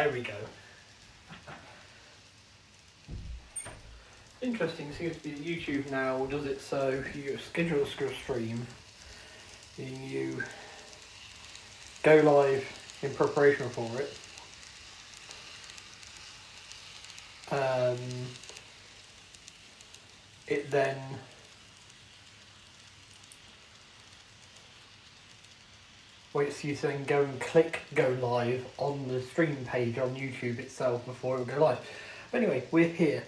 There we go. Interesting, seems to be that YouTube now does it so if you schedule a stream and you go live in preparation for it. It then waits you to then go and click go live on the stream page on YouTube itself before it will go live. But anyway, we're here.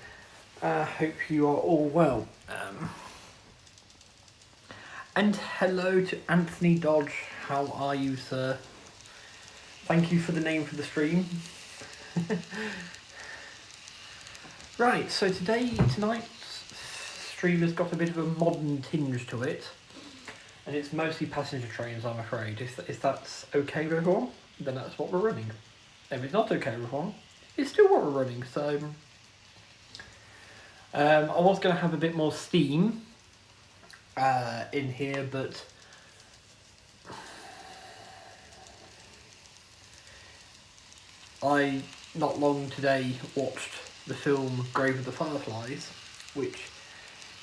Hope you are all well. And hello to Anthony Dodge. How are you, sir? Thank you for the name for the stream. Right, so tonight's stream has got a bit of a modern tinge to it. And it's mostly passenger trains, I'm afraid. If that's okay with everyone, then that's what we're running. If it's not okay with everyone, it's still what we're running. So I was going to have a bit more steam in here, but I, not long today, watched the film Grave of the Fireflies, which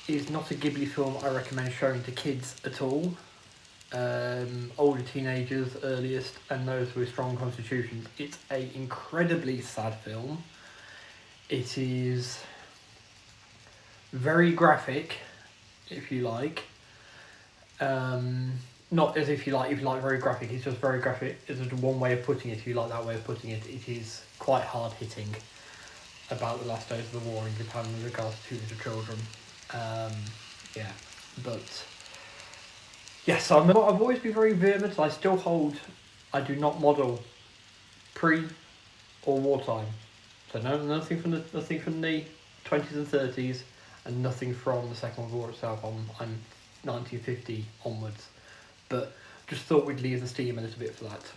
is not a Ghibli film I recommend showing to kids at all. Older teenagers, earliest, and those with strong constitutions. It's an incredibly sad film. It is very graphic, if you like. Not as if you like very graphic, it's just very graphic. It's just one way of putting it, if you like that way of putting it. It is quite hard hitting about the last days of the war in Japan with regards to little children. Yeah, but yes, I've always been very vehement. I still hold I do not model pre or wartime. So nothing from the 20s and 30s, and nothing from the Second World War itself. I'm 1950 onwards, but just thought we'd leave the steam a little bit for that.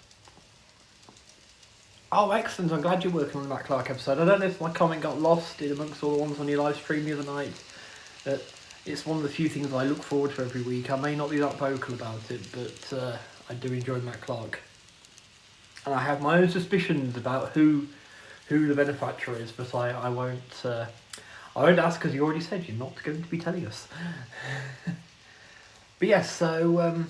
Oh, excellent! I'm glad you're working on the Matt Clark episode. I don't know if my comment got lost in amongst all the ones on your live stream the other night. It's one of the few things I look forward to every week. I may not be that vocal about it, but I do enjoy Matt Clark. And I have my own suspicions about who the benefactor is, but I won't ask because you already said you're not going to be telling us. But yes, so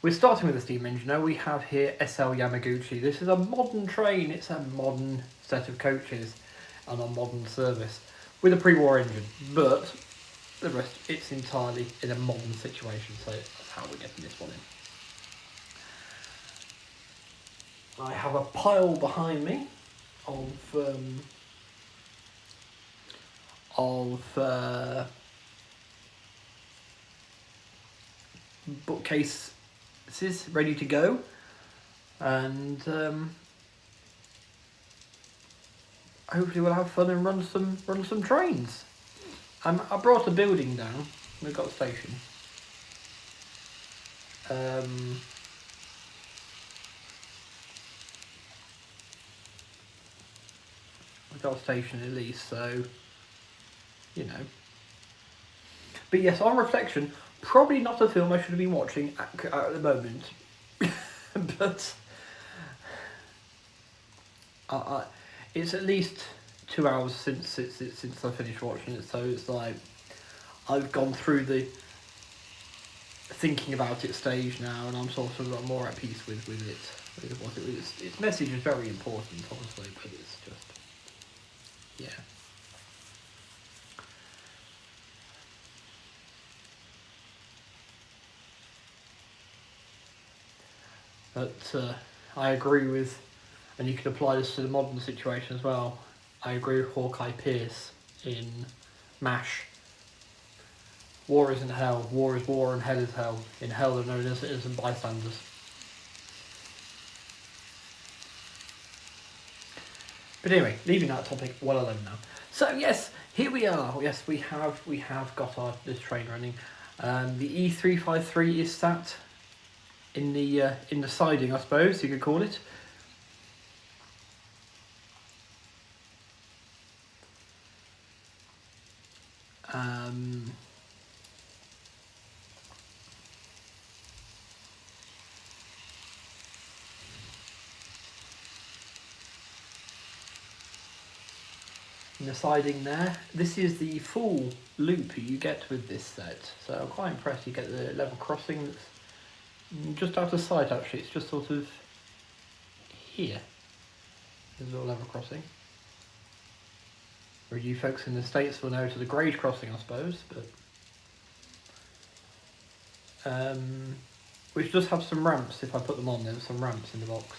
we're starting with the steam engine. Now we have here SL Yamaguchi. This is a modern train. It's a modern set of coaches and a modern service with a pre-war engine, but the rest, it's entirely in a modern situation, so that's how we're getting this one in. I have a pile behind me of bookcases ready to go, and hopefully we'll have fun and run some trains. I brought a building down. We've got a station. We've got a station at least, so you know. But yes, on reflection, probably not a film I should have been watching at the moment. But it's at least 2 hours since I finished watching it, so it's like I've gone through the thinking about it stage now, and I'm sort of more at peace with it. Its message is very important, obviously, but it's just, yeah. But I agree with, and you can apply this to the modern situation as well, I agree with Hawkeye Pierce in MASH. War isn't hell, war is war and hell is hell. In hell there are no innocent bystanders. But anyway, leaving that topic well alone now. So yes, here we are. Yes, we have got this train running. The E353 is sat in the siding, I suppose you could call it. in the siding there. This is the full loop you get with this set, so I'm quite impressed. You get the level crossing that's just out of sight actually, it's just sort of here. There's a level crossing. Or you folks in the States will know to the grade crossing, I suppose, but which does have some ramps. If I put them on, there's some ramps in the box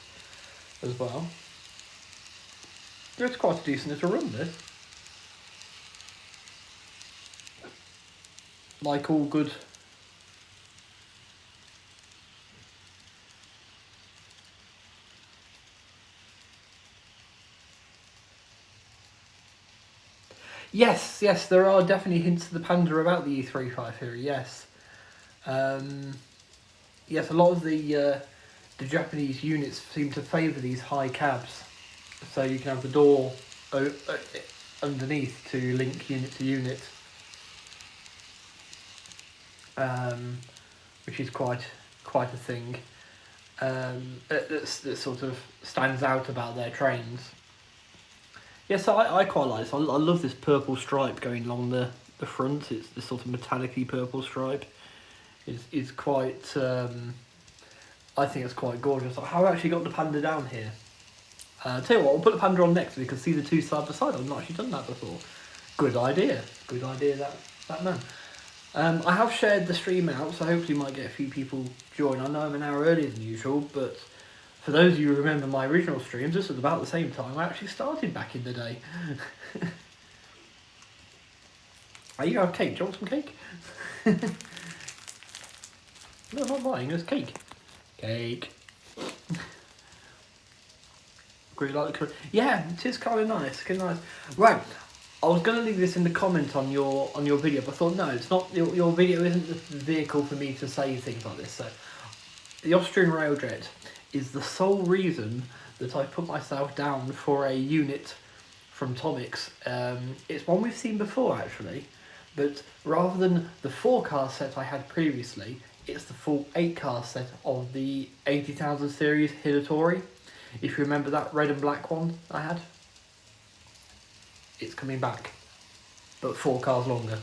as well. It's quite a decent little run, this. Like all good. Yes, yes, there are definitely hints of the Panda about the E35 here, yes. Yes, a lot of the Japanese units seem to favour these high cabs. So you can have the door underneath to link unit to unit. Which is quite a thing. That sort of stands out about their trains. Yes, I quite like this. I love this purple stripe going along the front. It's this sort of metallic-y purple stripe. Is quite. I think it's quite gorgeous. How have I actually got the Panda down here? Tell you what, I'll put the Panda on next so we can see the two side by side. I've not actually done that before. Good idea. Good idea, that man. I have shared the stream out, so hopefully might get a few people join. I know I'm an hour earlier than usual, but for those of you who remember my original streams, this was about the same time I actually started back in the day. Are you have cake? Do you want some cake? No, I'm not buying, it's cake. Cake. Really like the colour. Yeah, it is kind of nice. Kind of nice. Right, I was going to leave this in the comment on your video, but I thought no, it's not. Your video isn't the vehicle for me to say things like this. So, the Austrian Railjet is the sole reason that I put myself down for a unit from Tomix. It's one we've seen before actually, but rather than the 4-car set I had previously, it's the full 8-car set of the 80,000 series Hidatori. If you remember that red and black one I had, it's coming back, but 4 cars longer.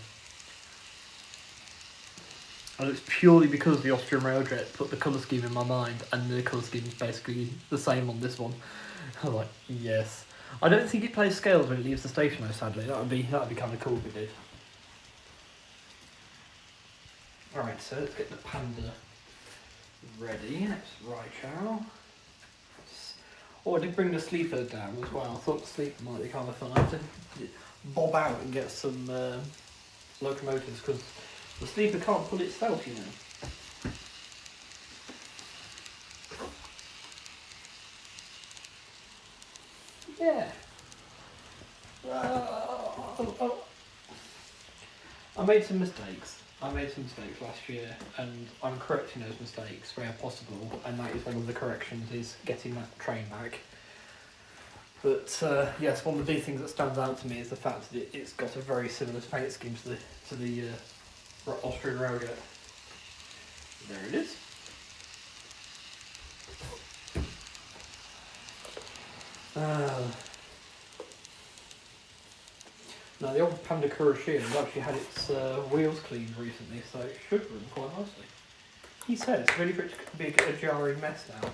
And it's purely because the Austrian Railjet put the colour scheme in my mind, and the colour scheme is basically the same on this one. I'm like, yes. I don't think it plays scales when it leaves the station though, sadly. That would be kind of cool if it did. Alright, so let's get the Panda ready. Let's right now. Oh, I did bring the sleeper down as well. I thought the sleeper might be kind of fun. I have to bob out and get some locomotives because the sleeper can't pull itself, you know. Yeah. I made some mistakes. Last year, and I'm correcting those mistakes where possible, and that is one of the corrections, is getting that train back. But yes, one of the big things that stands out to me is the fact that it's got a very similar paint scheme to the Austrian Railjet. There it is. Now the old Panda Kuroshia has actually had its wheels cleaned recently, so it should run quite nicely. He said it's ready for it to be a jarring mess now.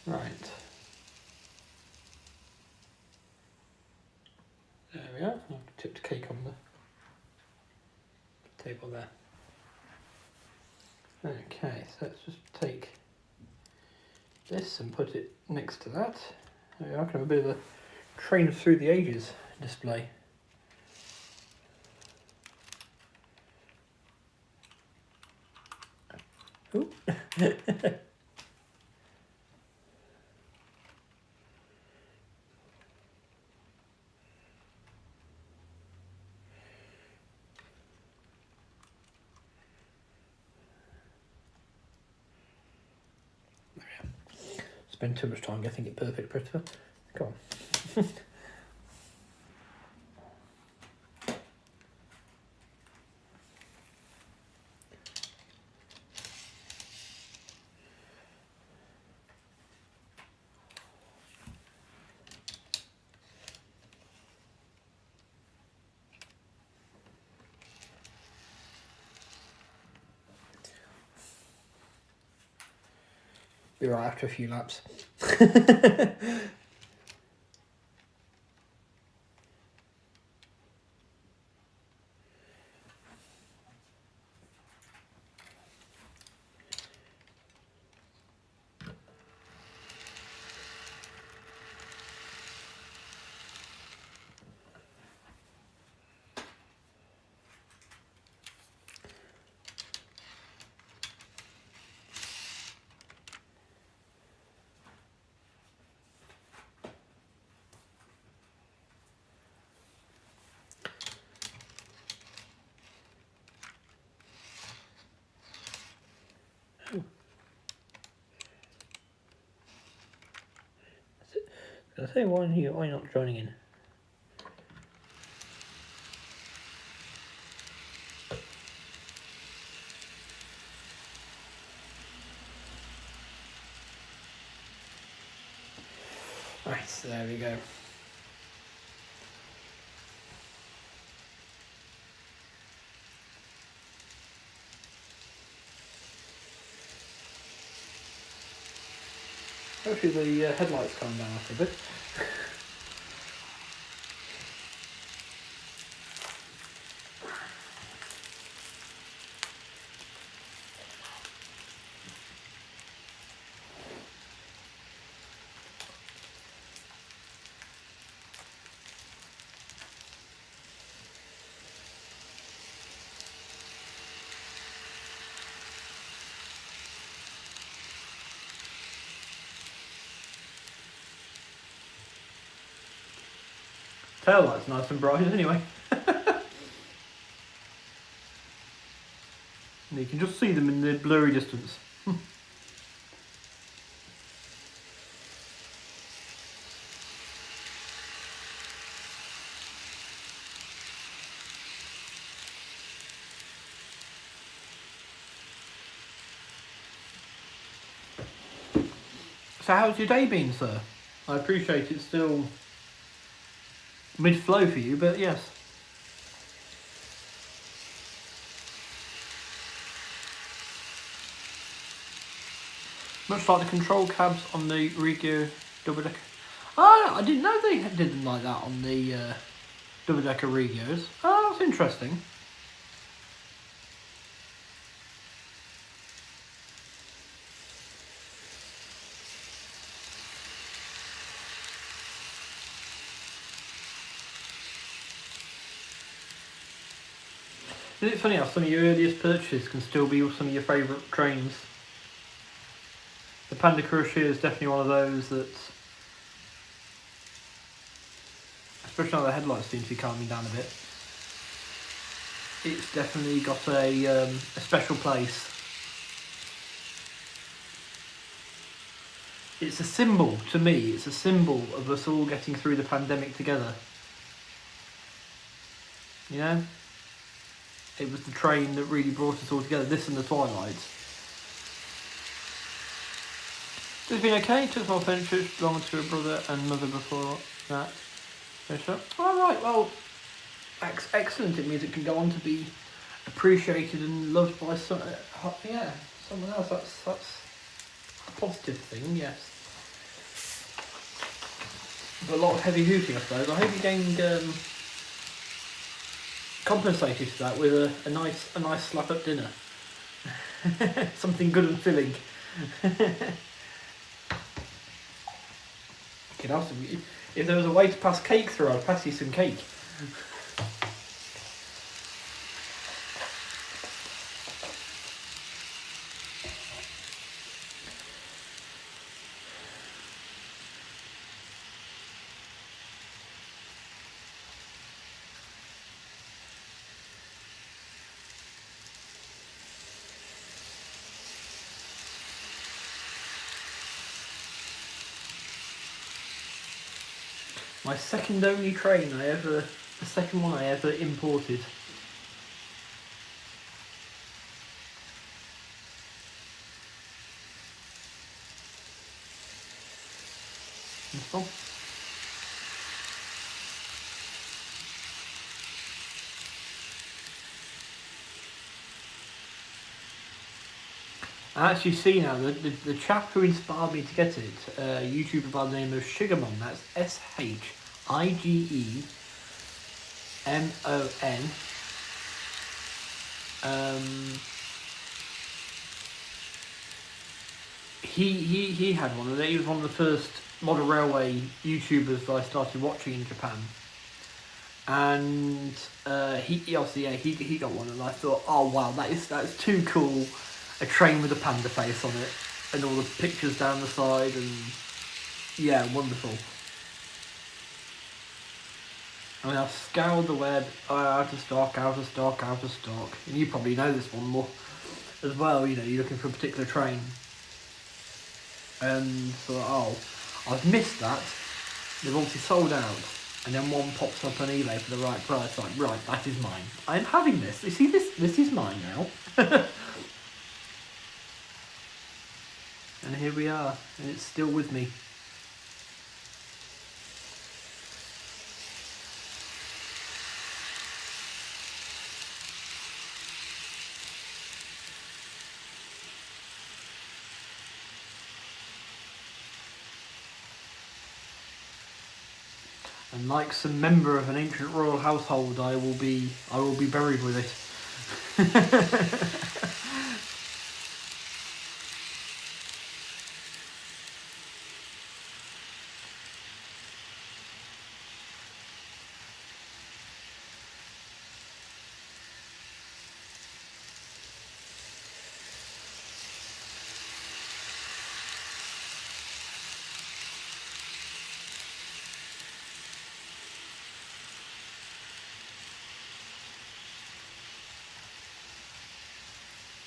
Right. There we are. I've tipped cake on the table there. Okay, so let's just take this and put it next to that. There we are, can have a bit of a train through the ages display. Ooh. Spend too much time getting it perfect, Christopher. Come on. Be right after a few laps. I say, why are you not joining in? Right, so there we go. Hopefully the headlights calm down after a bit. Tail light's nice and bright anyway. You can just see them in the blurry distance. So how's your day been, sir? I appreciate it's still mid-flow for you, but yes. Much like the control cabs on the Regio double-decker. Oh, I didn't know they did them like that on the double-decker Regios. Oh, that's interesting. Isn't it funny how some of your earliest purchases can still be some of your favourite trains? The Panda Crusader is definitely one of those that, especially now the headlights seem to be calming down a bit, it's definitely got a special place. It's a symbol, to me, it's a symbol of us all getting through the pandemic together. You know? It was the train that really brought us all together, this and the Twilight. It's been okay, took my furniture, belonged to a brother and mother before that. Alright, well, excellent. It means it can go on to be appreciated and loved by someone else. That's a positive thing, yes. But a lot of heavy hooting, I suppose. I hope you're getting compensated for that with a nice slap up dinner. Something good and filling. Could also be, if there was a way to pass cake through, I'd pass you some cake. My second only train the second one I ever imported. I actually see now the chap who inspired me to get it, a YouTuber by the name of Shigemon. That's SHIGEMON. He had one, and he was one of the first model railway YouTubers that I started watching in Japan. And he obviously, yeah, he got one, and I thought, oh wow, that's too cool. A train with a panda face on it, and all the pictures down the side, and yeah, wonderful. I mean, I've scoured the web, out of stock, and you probably know this one more as well. You know, you're looking for a particular train, and so I've missed that. They've obviously sold out, and then one pops up on eBay for the right price. Like, right, that is mine. I'm having this. You see, this is mine now. And here we are, and it's still with me. And like some member of an ancient royal household, I will be buried with it.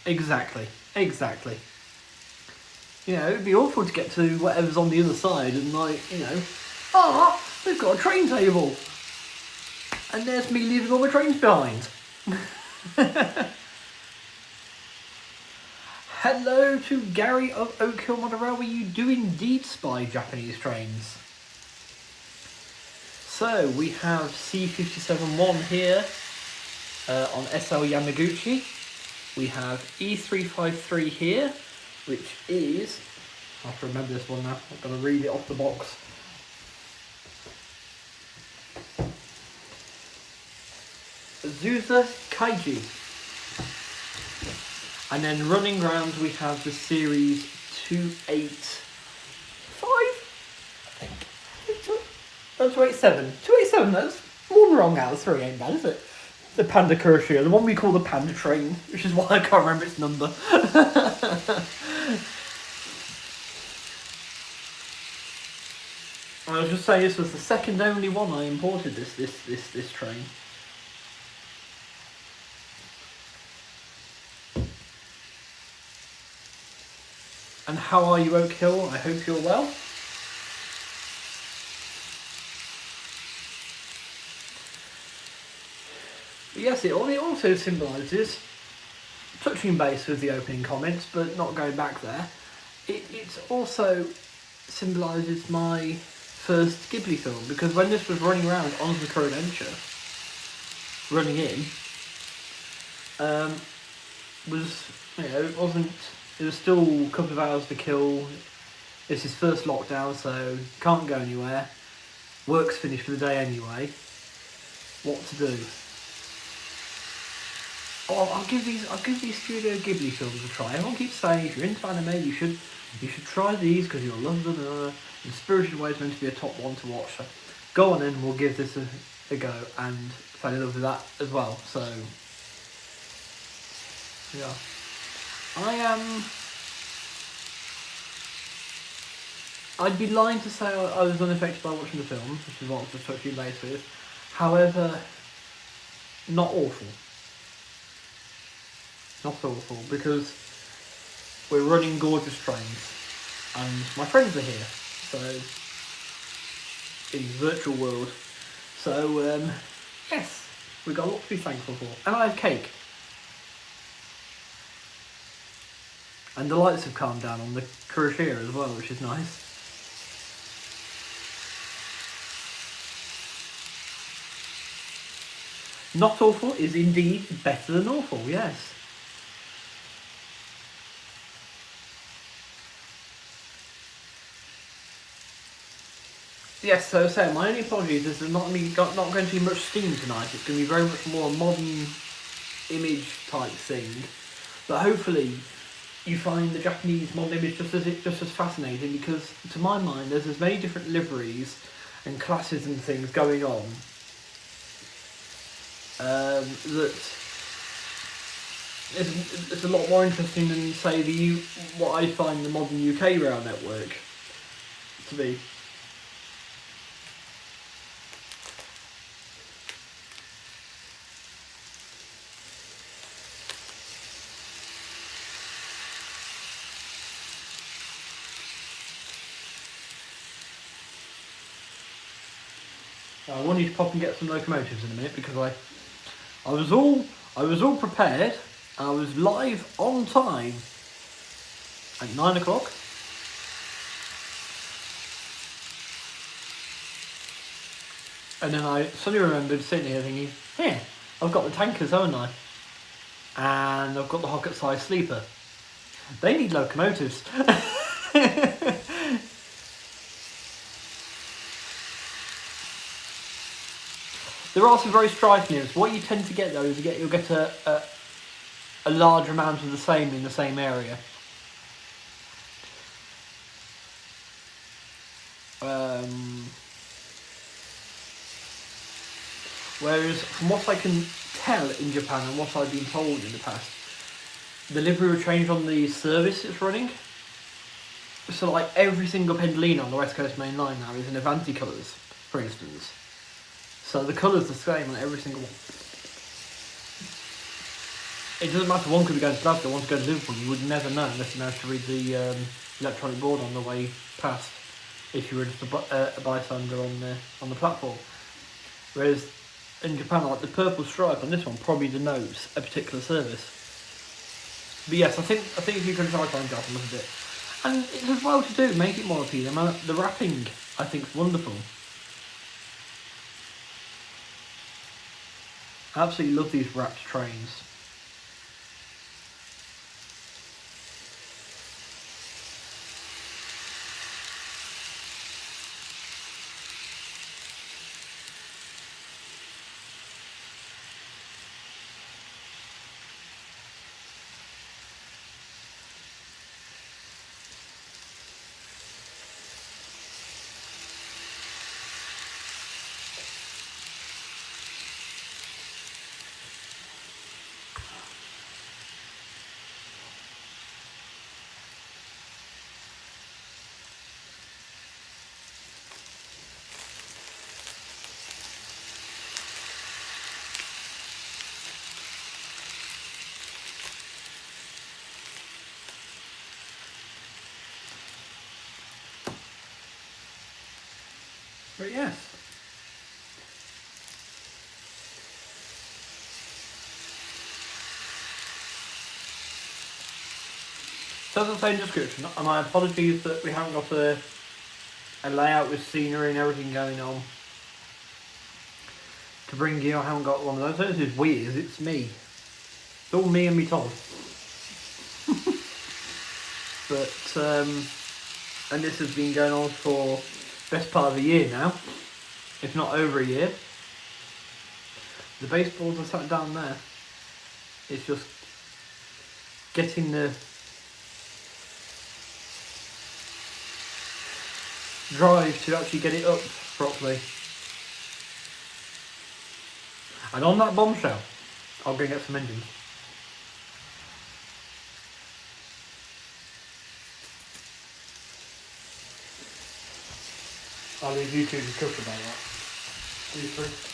Exactly. You know, it'd be awful to get to whatever's on the other side and like, you know, they've got a train table. And there's me leaving all my trains behind. Hello to Gary of Oak Hill Model Railway. You do indeed spy Japanese trains. So we have C57-1 here on SL Yamaguchi. We have E353 here, which is, I have to remember this one now, I'm going to read it off the box. Azusa Kaiji. And then running round we have the series 285, I think. 287. 287, that's one wrong out of three, ain't bad, is it? The Panda Kurashira, the one we call the Panda Train, which is why I can't remember its number. I was just saying this was the second only one I imported this train. And how are you, Oak Hill? I hope you're well. But yes, it also symbolises, touching base with the opening comments, but not going back there, it also symbolises my first Ghibli film, because when this was running around on the Coronentia, running in, was, you know, it was still a couple of hours to kill. This is first lockdown, so can't go anywhere. Work's finished for the day anyway. What to do? Oh, I'll give these Studio Ghibli films a try. Everyone keeps saying if you're into anime, you should try these because you'll love them. In Spirited Away is meant to be a top one to watch. So go on in, we'll give this a go and fell in love with that as well. So yeah, I'd be lying to say I was unaffected by watching the film, which is what I was just touching base with. However, not awful. Not awful, because we're running gorgeous trains, and my friends are here, so in the virtual world. So yes, we've got a lot to be thankful for, and I have cake. And the lights have calmed down on the Kurashira as well, which is nice. Not awful is indeed better than awful, yes. Yes, so my only apologies is there's not going to be much Steam tonight. It's going to be very much more a modern image type thing. But hopefully you find the Japanese modern image just as fascinating, because to my mind there's as many different liveries and classes and things going on that it's a lot more interesting than, say, what I find the modern UK rail network to be. I want you to pop and get some locomotives in a minute, because I was all prepared. I was live on time at 9 o'clock. And then I suddenly remembered sitting here thinking, yeah, I've got the tankers, haven't I? And I've got the Hocket-sized sleeper. They need locomotives. There are some very striking areas. What you tend to get though is you'll get a large amount of the same in the same area. Whereas from what I can tell in Japan and what I've been told in the past, the livery will change on the service it's running. So like every single Pendolino on the West Coast Main Line now is in Avanti colours, for instance. So the colour's the same on every single one. It doesn't matter, one could be going to Glasgow, one could go to Liverpool. You would never know unless you managed to read the electronic board on the way past, if you were just a bystander on the platform. Whereas in Japan, like the purple stripe on this one probably denotes a particular service. But yes, I think if you can try find that a little bit, and it's as well to do, make it more appealing. The wrapping I think is wonderful. I absolutely love these wrapped trains. But yes. So as I say in the description, my apologies that we haven't got a layout with scenery and everything going on to bring you. I haven't got one of those. This is weird, it's me. It's all me and me Todd. But, and this has been going on for best part of a year now, if not over a year. The baseballs are sat down there. It's just getting the drive to actually get it up properly. And on that bombshell, I'll go get some engines. I'll leave you two to talk about that. You three.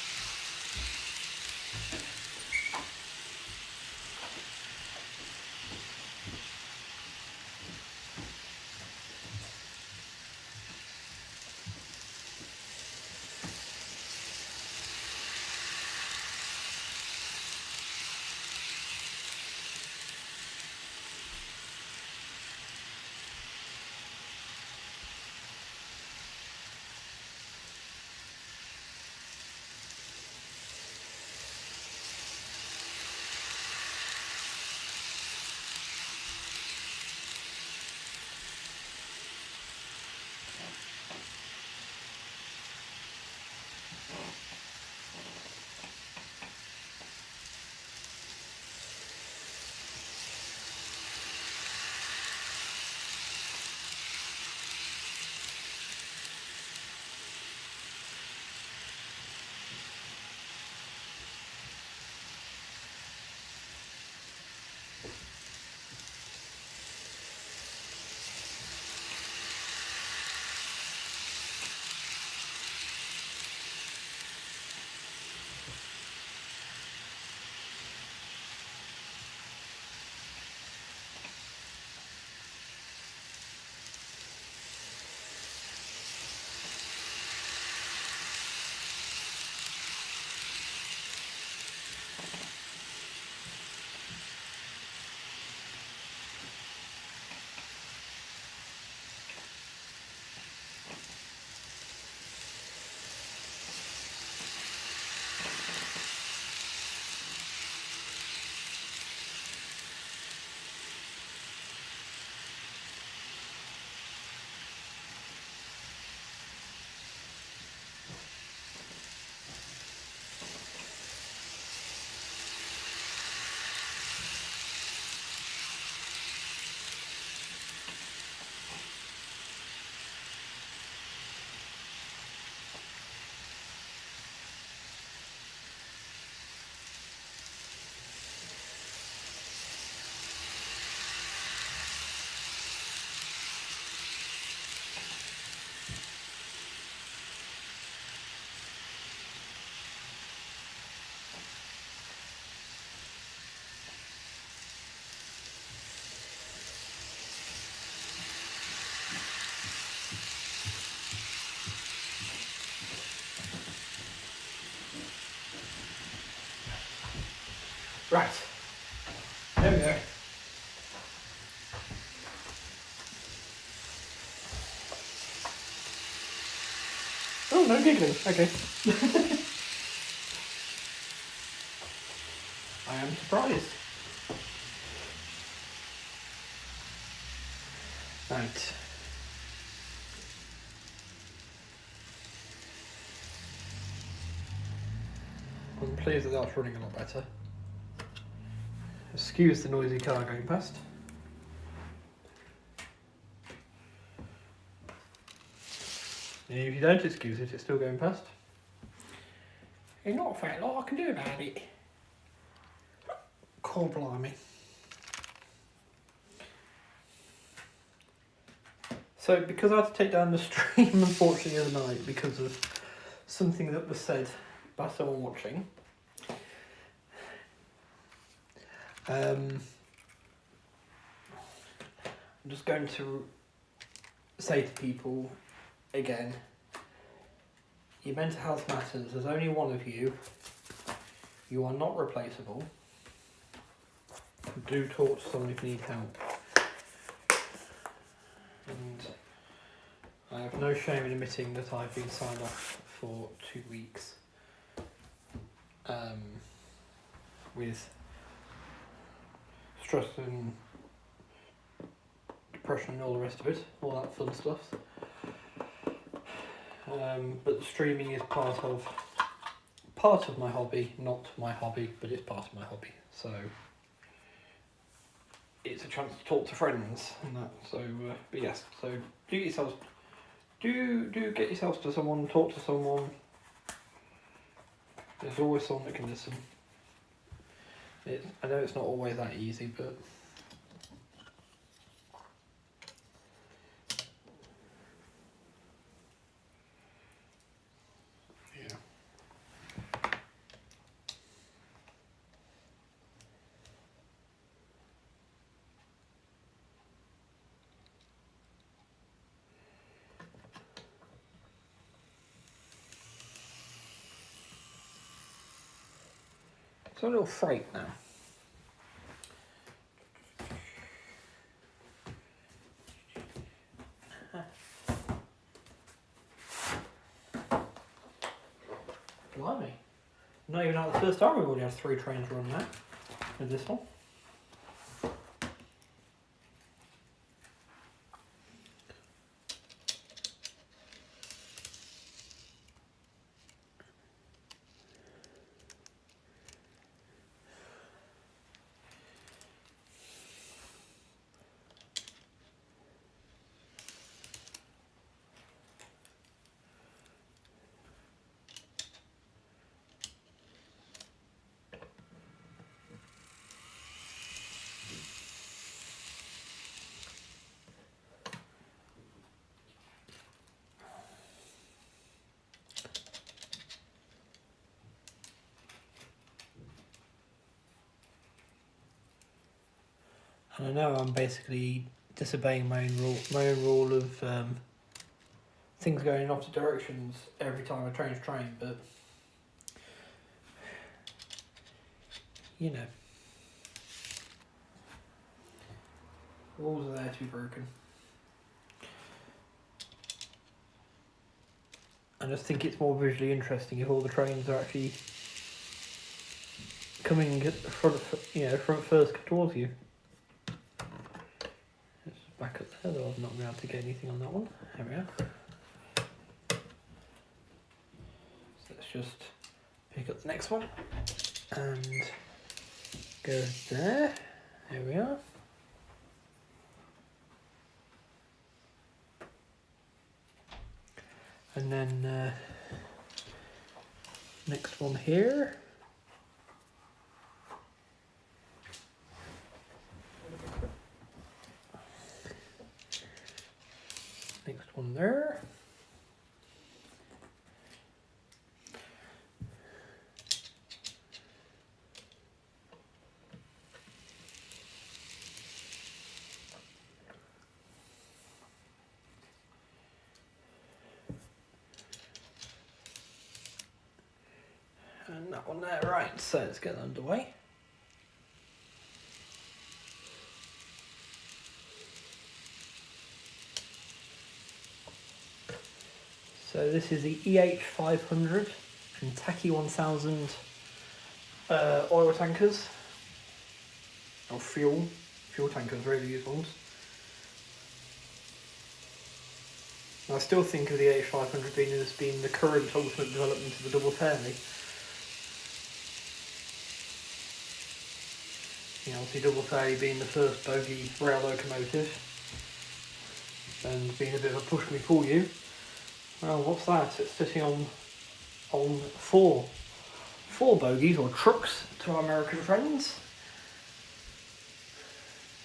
Right. There we go. Oh, no giggling. Okay. I am surprised. Right. I'm pleased that that's running a lot better. Excuse the noisy car going past. And if you don't excuse it, it's still going past. There's not a fat lot I can do about it. God blimey. So, because I had to take down the stream, unfortunately, the other night because of something that was said by someone watching, I'm just going to say to people again, your mental health matters. There's only one of you. You are not replaceable. Do talk to someone if you need help. And I have no shame in admitting that I've been signed off for 2 weeks with stress and depression and all the rest of it, all that fun stuff. But the streaming is part of my hobby, not my hobby, but it's part of my hobby. So it's a chance to talk to friends and that. So, but yes. So do get yourselves, do get yourselves to someone, talk to someone. There's always someone that can listen. I know it's not always that easy, but yeah. It's a little freight now. Blimey. Not even at the first time we've already had 3 trains run now with this one. And I know I'm basically disobeying my own rule of things going in opposite directions every time I change train, but you know, rules are there to be broken. I just think it's more visually interesting if all the trains are actually coming front first towards you. Let's back up there, though I've not been able to get anything on that one. There we are. So let's just pick up the next one and go there. There we are. And then next one here. Next one there. And that one there, right, so let's get underway. So this is the EH500 and Taki 1000 oil tankers, or fuel tankers, really these ones. And I still think of the EH500 being the current ultimate development of the double fairley. You know, obviously double fairley being the first bogie rail locomotive and being a bit of a push me pull you. Well, what's that? It's sitting on four bogies or trucks to our American friends,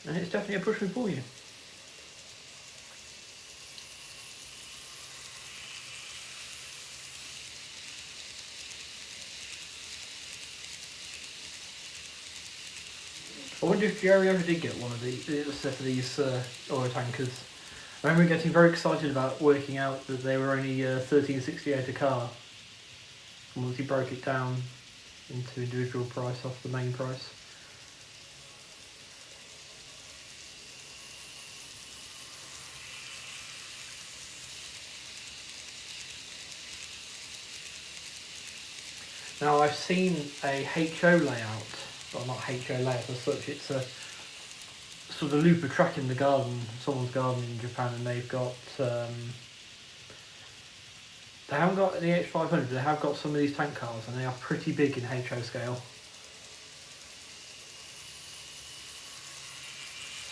and it's definitely a push me pull you. I wonder if Jerry ever did get one of a set of these oil tankers. I remember getting very excited about working out that they were only $13.68 a car. And once he broke it down into individual price off the main price. Now I've seen a HO layout, well not HO layout as such, it's a sort of loop of track in the garden, someone's garden in Japan, and they've got, they haven't got the H500, they have got some of these tank cars, and they are pretty big in HO scale.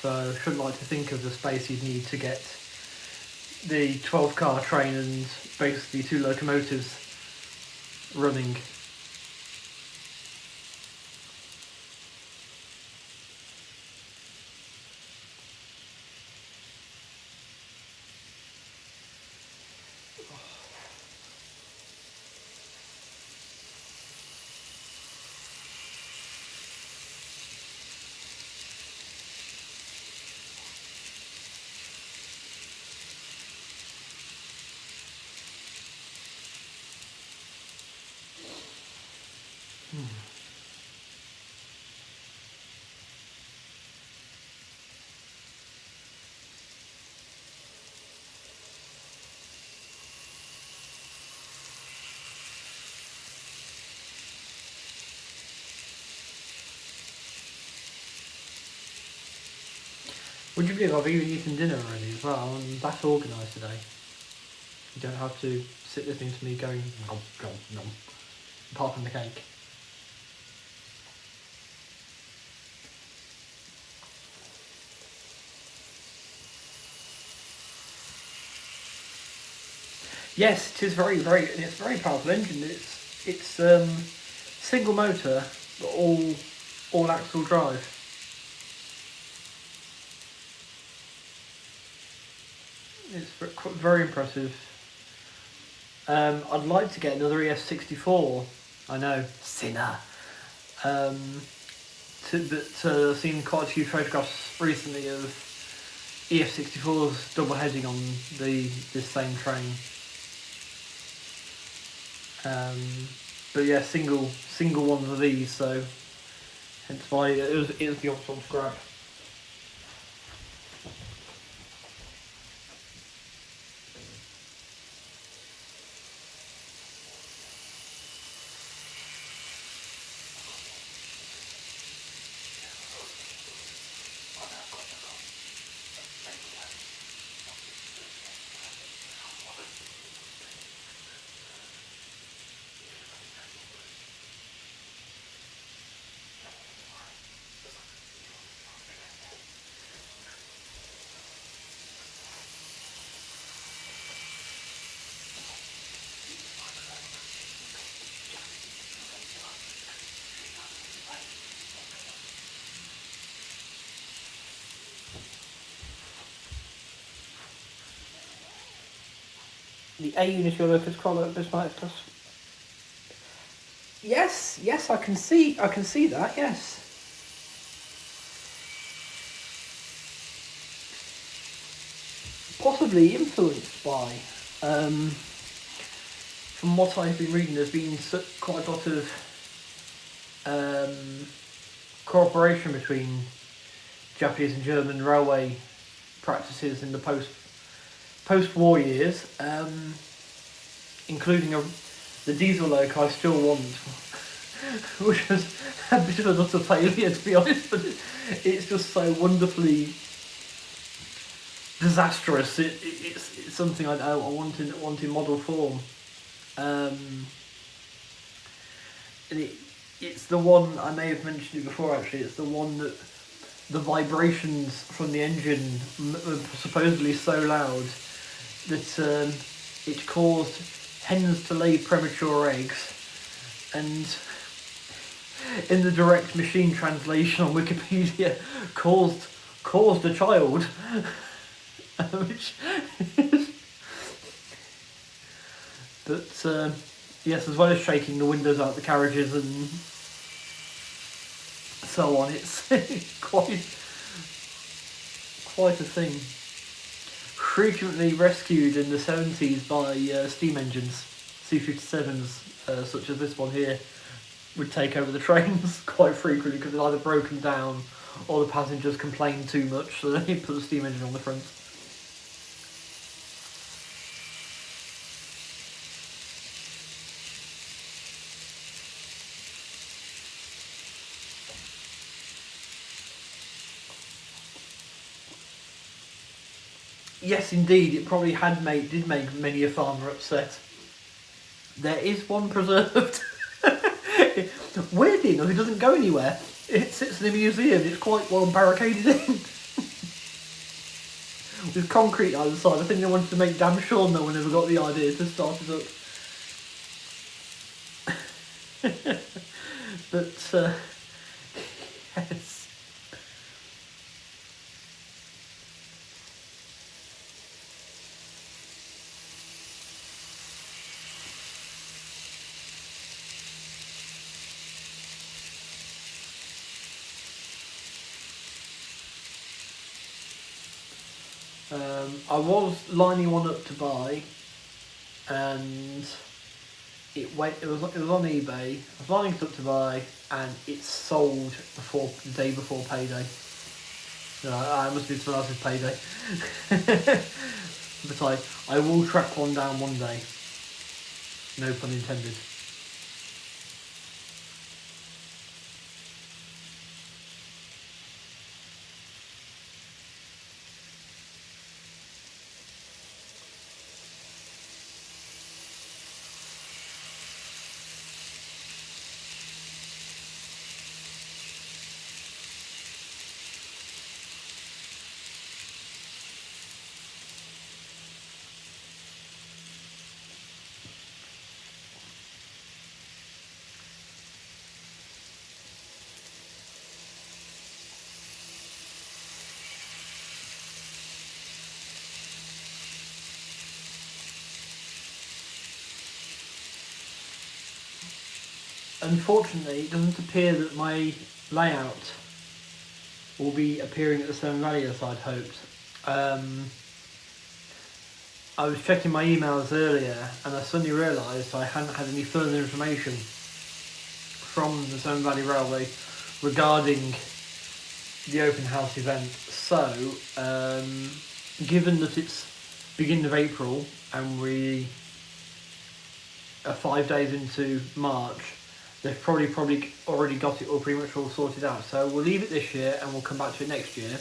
So I shouldn't like to think of the space you'd need to get the 12 car train and basically 2 locomotives running. Would you believe I've even eaten dinner already as well? I'm that organised today. You don't have to sit listening to me going nom, nom, nom, apart from the cake. Yes, it is it's a very powerful engine. It's single motor, but all axle drive. It's very impressive. I'd like to get another ES64. I know, sinner. I've seen quite a few photographs recently of EF64s double heading on this same train. But yeah, single ones of these, so hence why it was the obvious one to grab. The A unit you're looking to call at Bismarck Plus. Yes, I can see that. Yes. Possibly influenced by. From what I've been reading, there's been quite a lot of cooperation between Japanese and German railway practices in the post-war years, including the diesel loco I still want, which was a bit of a failure to be honest, but it's just so wonderfully disastrous. It's something I want in model form, and it's the one, I may have mentioned it before actually, it's the one that the vibrations from the engine were supposedly so loud that it caused hens to lay premature eggs, and in the direct machine translation on Wikipedia, caused a child, which but yes, as well as shaking the windows out the carriages and so on, it's quite a thing. Frequently rescued in the 70s by steam engines, C-57s, such as this one here, would take over the trains quite frequently because they're either broken down or the passengers complained too much, so they put the steam engine on the front. Yes, indeed, it probably did make many a farmer upset. There is one preserved. Weirdly enough, it doesn't go anywhere. It sits in a museum. It's quite well barricaded in. With concrete either side. I think they wanted to make damn sure no one ever got the idea to start it up. But, yes. I was lining one up to buy, and it was on eBay. I was lining it up to buy, and it sold the day before payday. No, I must be someone else's payday. But I will track one down one day. No pun intended. Unfortunately, it doesn't appear that my layout will be appearing at the Severn Valley as I'd hoped. I was checking my emails earlier and I suddenly realised I hadn't had any further information from the Severn Valley Railway regarding the open house event. So, given that it's beginning of April and we are 5 days into March, they've probably already got it all pretty much all sorted out. So we'll leave it this year and we'll come back to it next year,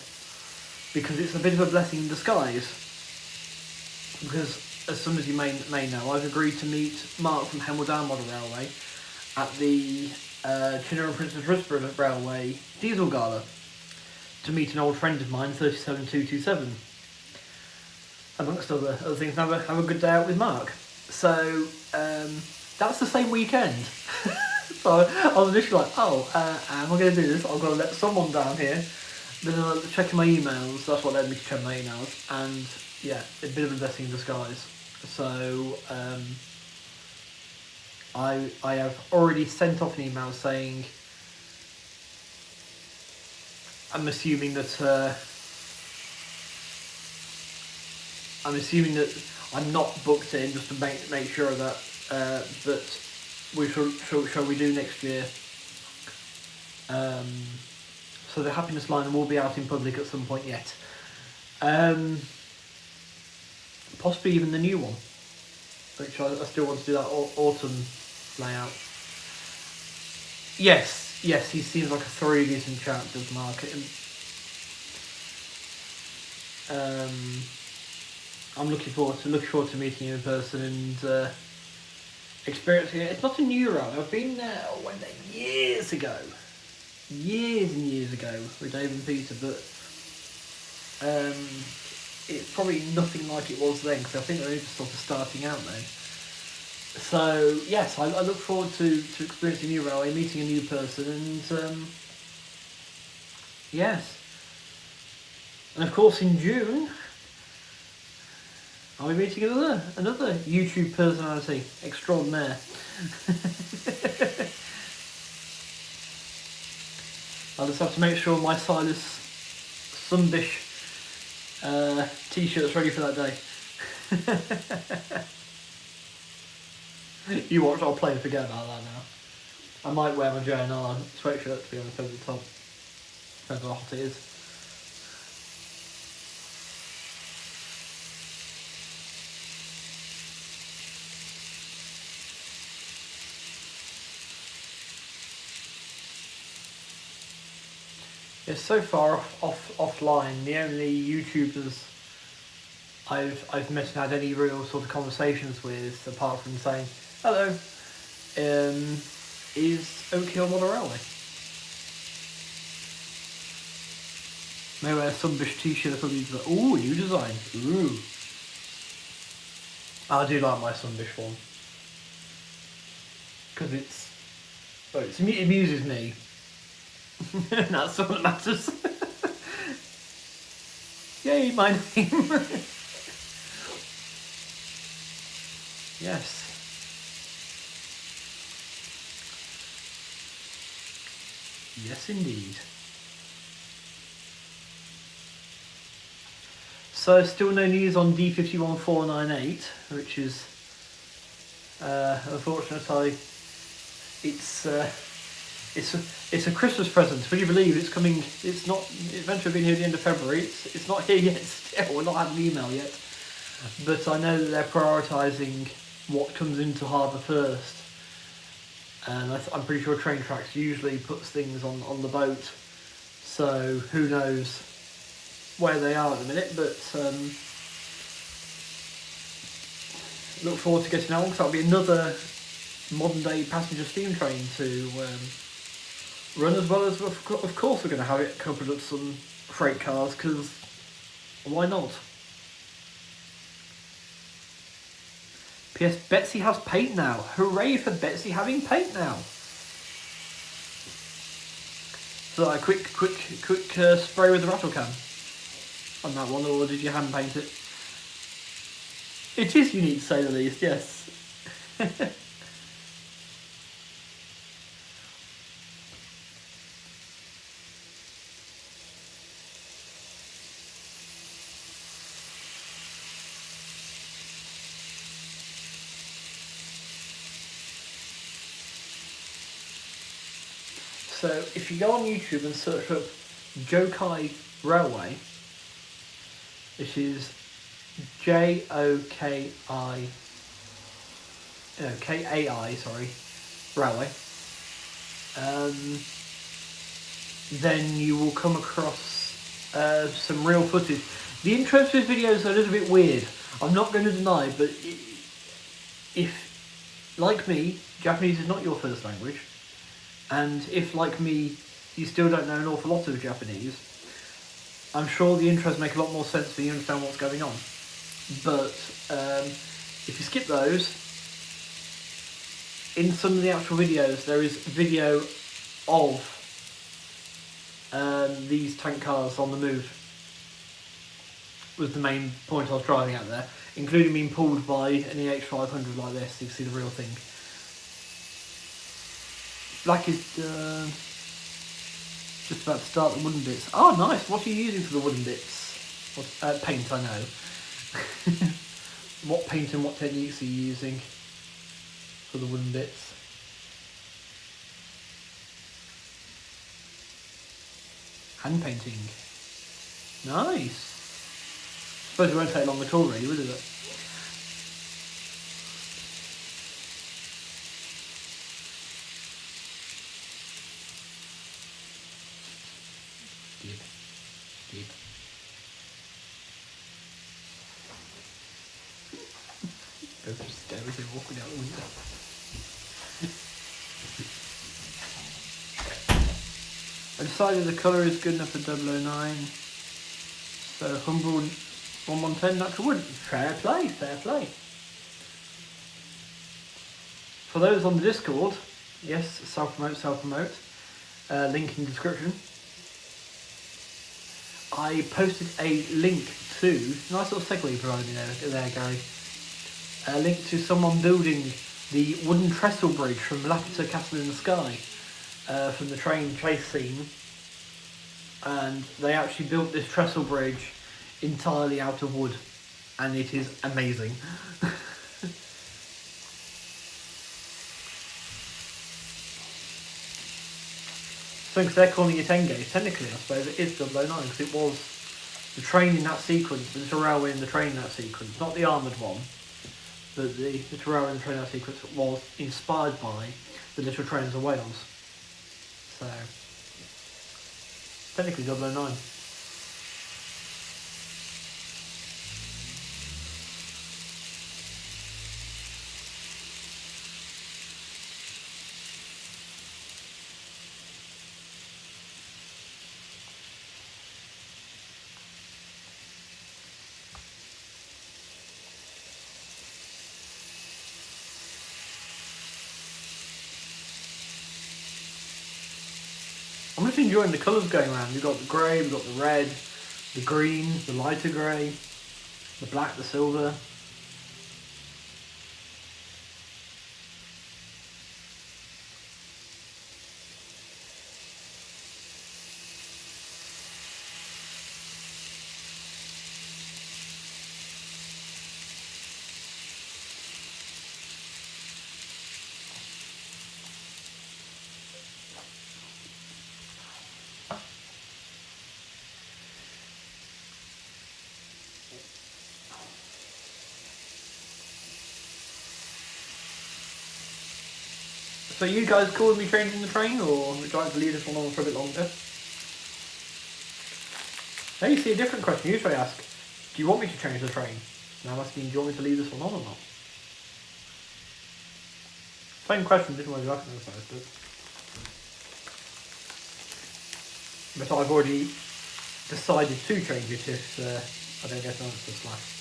because it's a bit of a blessing in disguise. Because as some of you may know, I've agreed to meet Mark from Hemel Down Model Railway at the Chinner and Princess Risborough Railway Diesel Gala to meet an old friend of mine, 37227, amongst other things, and have a good day out with Mark. So that's the same weekend. So I was initially like, am I going to do this? I've got to let someone down here. Then I was checking my emails, that's what led me to check my emails, and yeah, a bit of a blessing in disguise. So I have already sent off an email saying I'm assuming that I'm not booked in, just to make sure that that we shall we do next year. So the Happiness Line will be out in public at some point yet. Possibly even the new one, which I still want to do that autumn layout. Yes, he seems like a thoroughly decent chap, does Mark. I'm looking forward to meeting him in person and experiencing it. It's not a new road. I've been there, I went there years and years ago with Dave and Peter, but it's probably nothing like it was then, because I think they're just sort of starting out then. So yes, I look forward to experiencing a new railway, meeting a new person, and yes. And of course in June I'll be meeting another YouTube personality extraordinaire. I'll just have to make sure my Silas Sunbish t-shirt's ready for that day. You watch, I'll play and forget about that now. I might wear my JNR sweatshirt, to be honest, over the top. Depends how hot it is. Yeah, so far offline, the only YouTubers I've met and had any real sort of conversations with, apart from saying hello, is Oak Hill Model Railway. May wear a Sunbish t-shirt for me. Ooh, new design. Ooh. I do like my Sunbish one, because it amuses me. That's all that matters. Yay, my name. Yes. Yes, indeed. So, still no news on D51498, which is unfortunately it's a Christmas present. Would you believe it's coming? It's not. It's meant to have been here at the end of February. It's not here yet. Still, we're not had an email yet. But I know that they're prioritising what comes into harbour first, and I'm pretty sure Train Tracks usually puts things on the boat. So who knows where they are at the minute? But look forward to getting that one, because that'll be another modern day passenger steam train to run, as well as of course we're going to have it coupled up some freight cars, because why not? P.S. Betsy has paint now. Hooray for Betsy having paint now. So a quick spray with the rattle can on that one, or did you hand paint it? It is unique, to say the least, yes. So if you go on YouTube and search up Jokai Railway, it is Jokai, Kai, sorry, Railway. Then you will come across some real footage. The intro to this video is a little bit weird. I'm not going to deny, but if, like me, Japanese is not your first language, and if, like me, you still don't know an awful lot of Japanese, I'm sure the intros make a lot more sense when you understand what's going on. But if you skip those, in some of the actual videos, there is video of these tank cars on the move. Was the main point I was driving at there, including being pulled by an EH500 like this. You can see the real thing. Black is just about to start the wooden bits. Oh, nice. What are you using for the wooden bits? What, paint, I know. What paint and what techniques are you using for the wooden bits? Hand painting. Nice. Suppose it won't take long at all, really, will it? Deep. Go just stare as they're walking out the window. I decided the colour is good enough for 009. So Humble 1110 natural wood. Fair play, fair play. For those on the Discord, yes, self-promote. Link in the description. I posted a link to, nice little segue provided me there, Gary. A link to someone building the wooden trestle bridge from Laputa Castle in the Sky, from the train chase scene. And they actually built this trestle bridge entirely out of wood, and it is amazing. So because they're calling it Engage, technically I suppose it is 009 because it was the train in that sequence, the little railway in the train in that sequence, not the armoured one, but the little railway in the train in that sequence was inspired by the Little Trains of Wales. So, technically 009. I'm just enjoying the colours going around. We've got the grey, we've got the red, the green, the lighter grey, the black, the silver. So you guys cool with me changing the train, or would you like to leave this one on for a bit longer? Now you see a different question. Usually I ask, do you want me to change the train? Now I'm asking, do you want me to leave this one on or not? Same question, different way of asking, I suppose. But I've already decided to change it if I don't get an answer slash.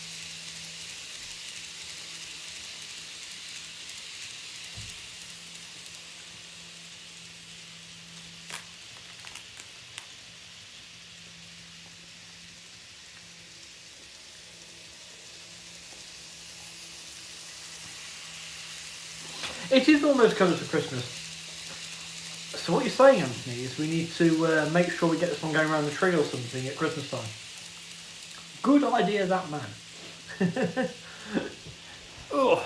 It is almost colours for Christmas. So what you're saying, Anthony, is we need to make sure we get this one going around the tree or something at Christmas time. Good idea, that man. Ugh.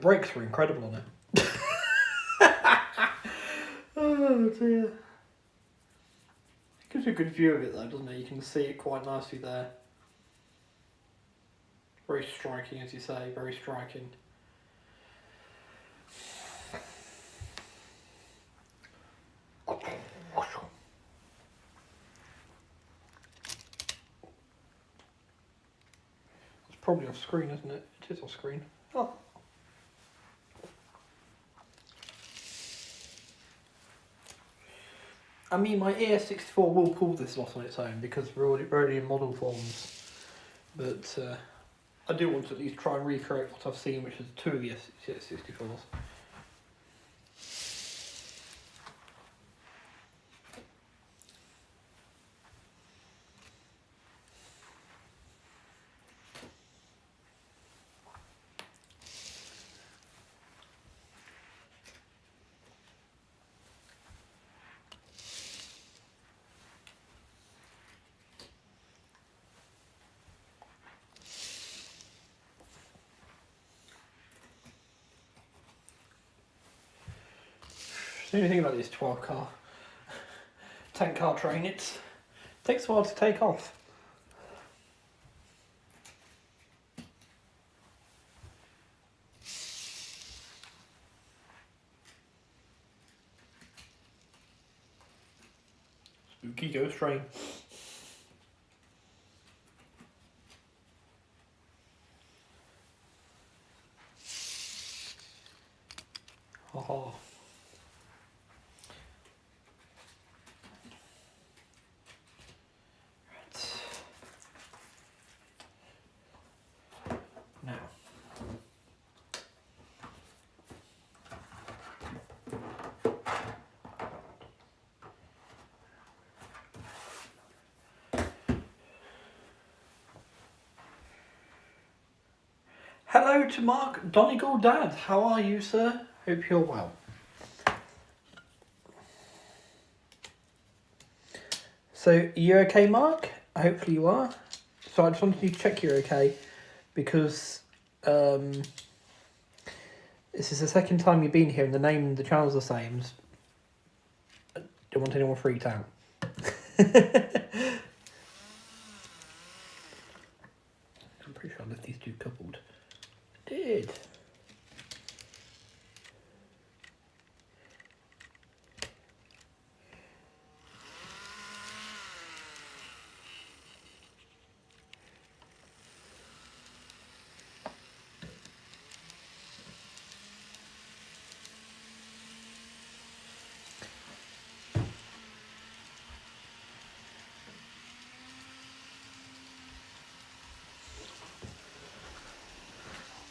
brakes were incredible on it. Oh dear. It gives you a good view of it though, doesn't it? You can see it quite nicely there. Very striking, as you say, very striking. It's probably off screen, isn't it? It is off screen. Oh. I mean, my ES64 will pull this lot on its own because we're already in model forms. But I do want to at least try and recreate what I've seen, which is 2 of the ES64s. The only thing about this 12 car, 10 car train, it takes a while to take off. Spooky ghost train. Oh. Now. Hello to Mark Donegal Dad. How are you, sir? Hope you're well. So, are you okay, Mark? Hopefully you are. So I just wanted to check you're okay, because this is the second time you've been here and the name and the channel's the same. I don't want anyone freaked out. I'm pretty sure I left these two coupled. I did.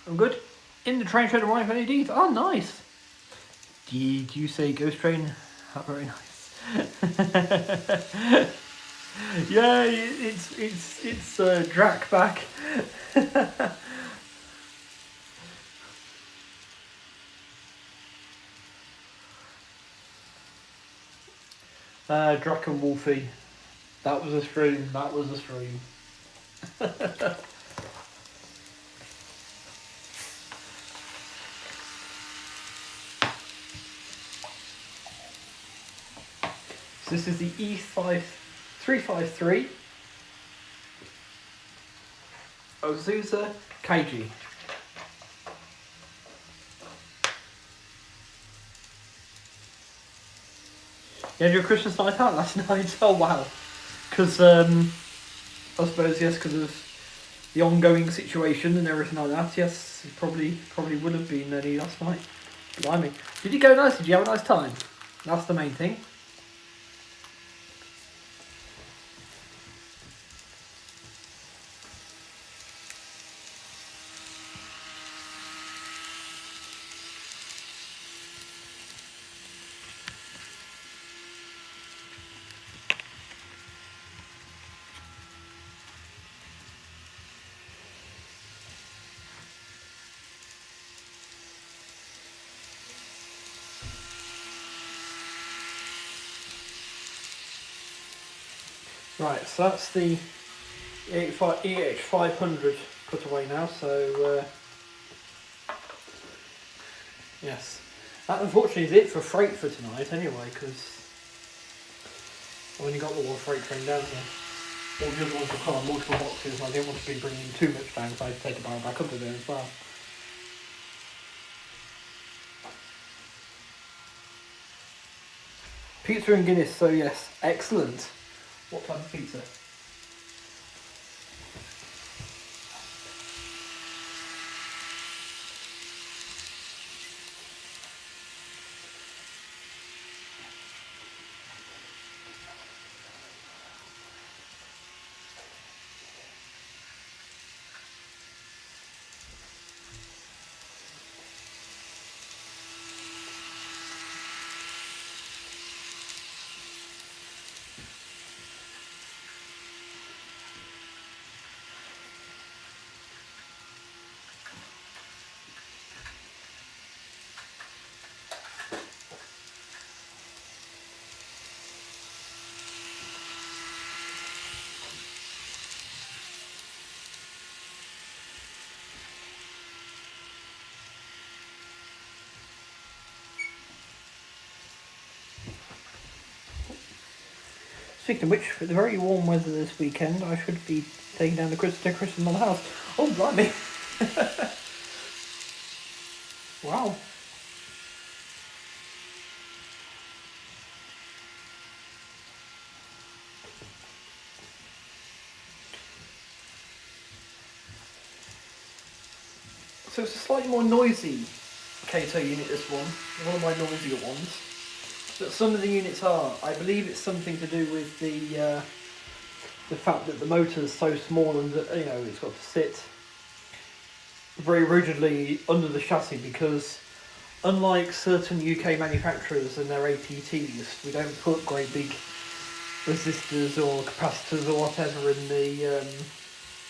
I'm good. In the train shed arrive LEDs. Oh, nice. Did you say ghost train? Oh, very nice. Yeah, it's Drac back. Drac and Wolfie. That was a stream. That was a stream. This is the E5353 Azusa KG. You had your Christmas night out last night? Oh wow. Because, I suppose, yes, because of the ongoing situation and everything like that, yes, it probably would have been early last night. Blimey. Did you go nice? Did you have a nice time? That's the main thing. Right, so that's the EH500 put away now, so Yes. That unfortunately is it for freight for tonight anyway, because I've only got the one freight train down here. All the other ones will come on multiple boxes and I didn't want to be bringing too much down, so I had to take a barrel back up to there as well. Pizza and Guinness, so yes, excellent. What type of pizza? Speaking of which, with the very warm weather this weekend, I should be taking down the Christmas decorations on the house. Oh, blimey! Wow. So it's a slightly more noisy Kato unit, this one of my noisier ones. But some of the units are. I believe it's something to do with the fact that the motor is so small and that, you know, it's got to sit very rigidly under the chassis, because unlike certain UK manufacturers and their APTs, we don't put great big resistors or capacitors or whatever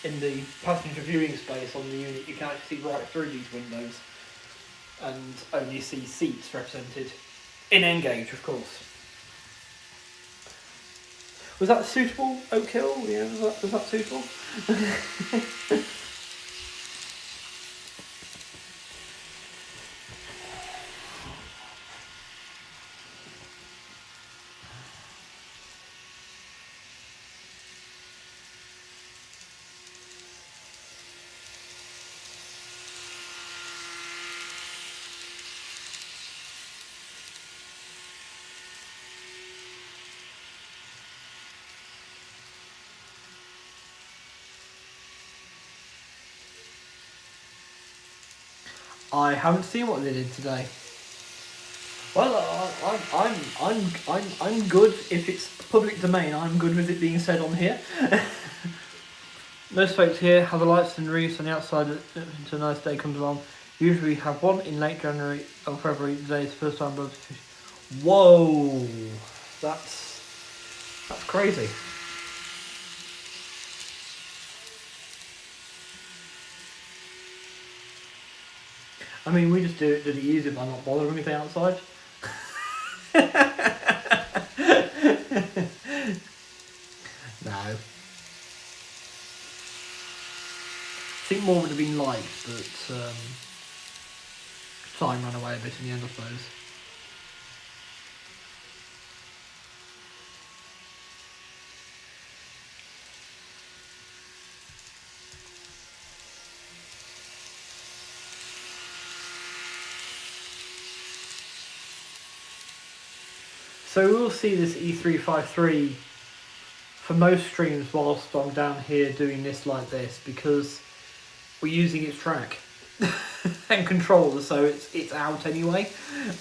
in the passenger viewing space on the unit. You can actually see right through these windows and only see seats represented in N-gauge, of course. Was that suitable, Oak Hill? Yeah, was that suitable? I haven't seen what they did today. Well, I'm good if it's public domain. I'm good with it being said on here. Most folks here have the lights and roofs on the outside until a nice day comes along. Usually we have one in late January or February. Today is the first time above 50. Whoa, that's crazy. I mean, we just do it easy by not bothering anything outside. No. I think more would have been liked, but time ran away a bit in the end, I suppose. So we'll see this E353 for most streams whilst I'm down here doing this like this, because we're using its track and controller, so it's out anyway.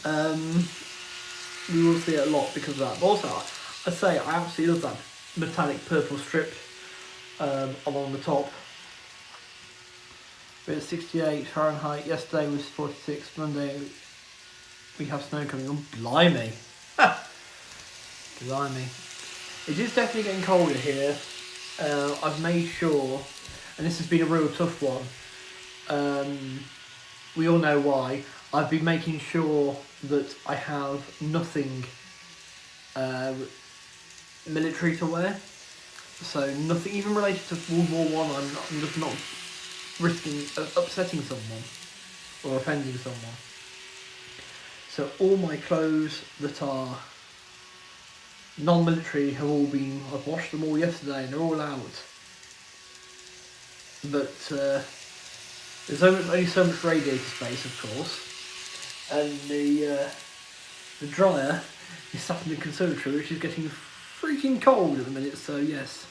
We will see it a lot because of that. But also, I say I absolutely love that metallic purple strip along the top. We're at 68 Fahrenheit. Yesterday was 46. Monday we have snow coming on. Blimey. Blimey. It is definitely getting colder here. I've made sure, and this has been a real tough one, we all know why. I've been making sure that I have nothing military to wear. So nothing even related to World War One. I'm just not risking upsetting someone or offending someone. So all my clothes that are non-military have all been, I've washed them all yesterday and they're all out. But there's only so much radiator space, of course, and the dryer is sat in the conservatory, which is getting freaking cold at the minute, so yes.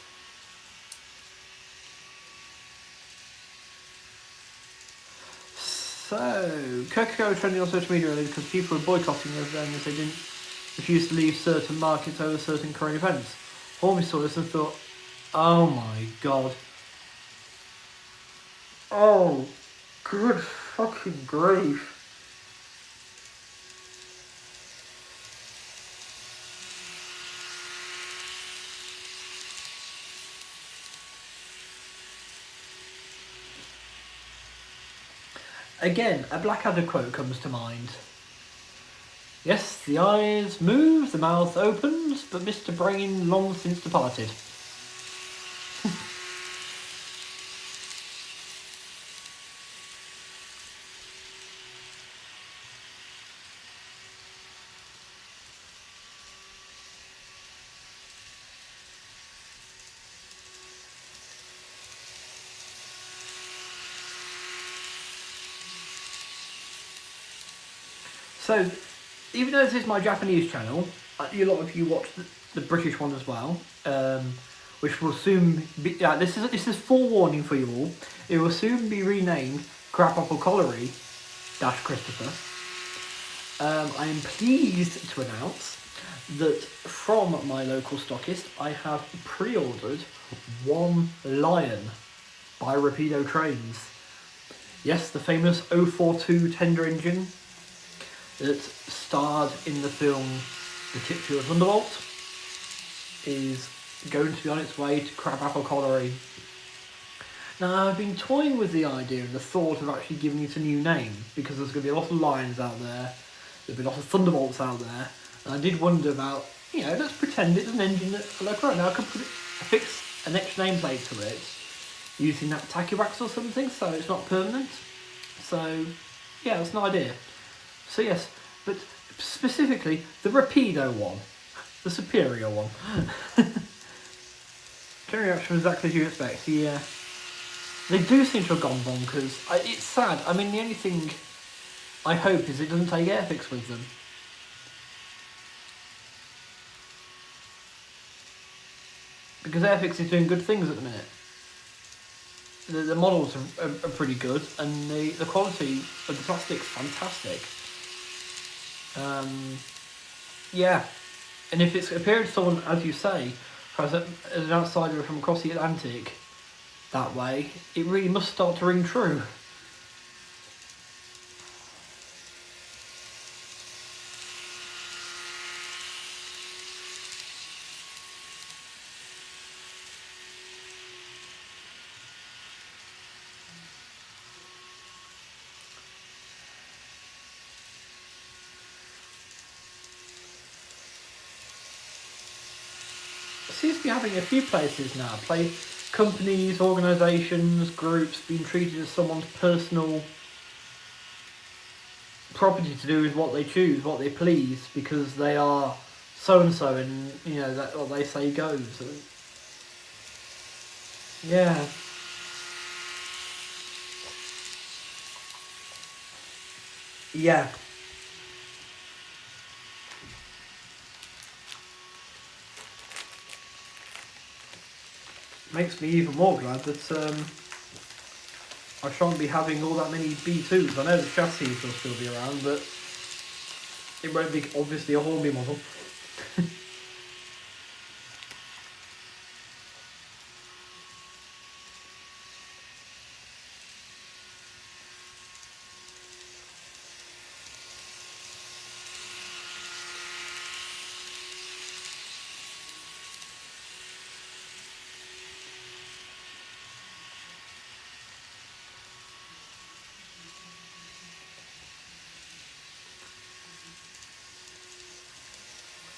So, Coca-Cola trending on social media earlier because people were boycotting them as they didn't refuse to leave certain markets over certain current events. Hornby saw this and thought, oh my god. Oh, good fucking grief. Again, a Blackadder quote comes to mind. Yes, the eyes move, the mouth opens, but Mr. Brain long since departed. So, even though this is my Japanese channel, a lot of you watch the British one as well, which will soon be. This is forewarning for you all. It will soon be renamed Crap Apple Colliery Christopher. I am pleased to announce that from my local stockist, I have pre-ordered one Lion by Rapido Trains. Yes, the famous 042 tender engine that starred in the film The Titular Thunderbolt is going to be on its way to Crabapple Colliery. Now, I've been toying with the idea and the thought of actually giving it a new name, because there's going to be a lot of Lions out there, there'll be a lot of Thunderbolts out there, and I did wonder about, let's pretend it's an engine that I like right now. I could affix an extra nameplate to it using that Takiwax or something, so it's not permanent. So, yeah, that's an idea. So yes, but specifically the Rapido one, the superior one. General reaction was exactly as you expect. Yeah, they do seem to have gone bonkers. It's sad. I mean, the only thing I hope is it doesn't take Airfix with them. Because Airfix is doing good things at the minute. The models are pretty good, and the quality of the plastic's fantastic. Yeah, and if it's appearing to someone, as you say, as an outsider from across the Atlantic that way, it really must start to ring true. Seems to be happening a few places now. Companies, organisations, groups being treated as someone's personal property to do with what they choose, what they please, because they are so and so, and that what they say goes. Yeah. Yeah. Makes me even more glad that I shan't be having all that many B2s. I know the chassis will still be around, but it won't be obviously a Hornby model.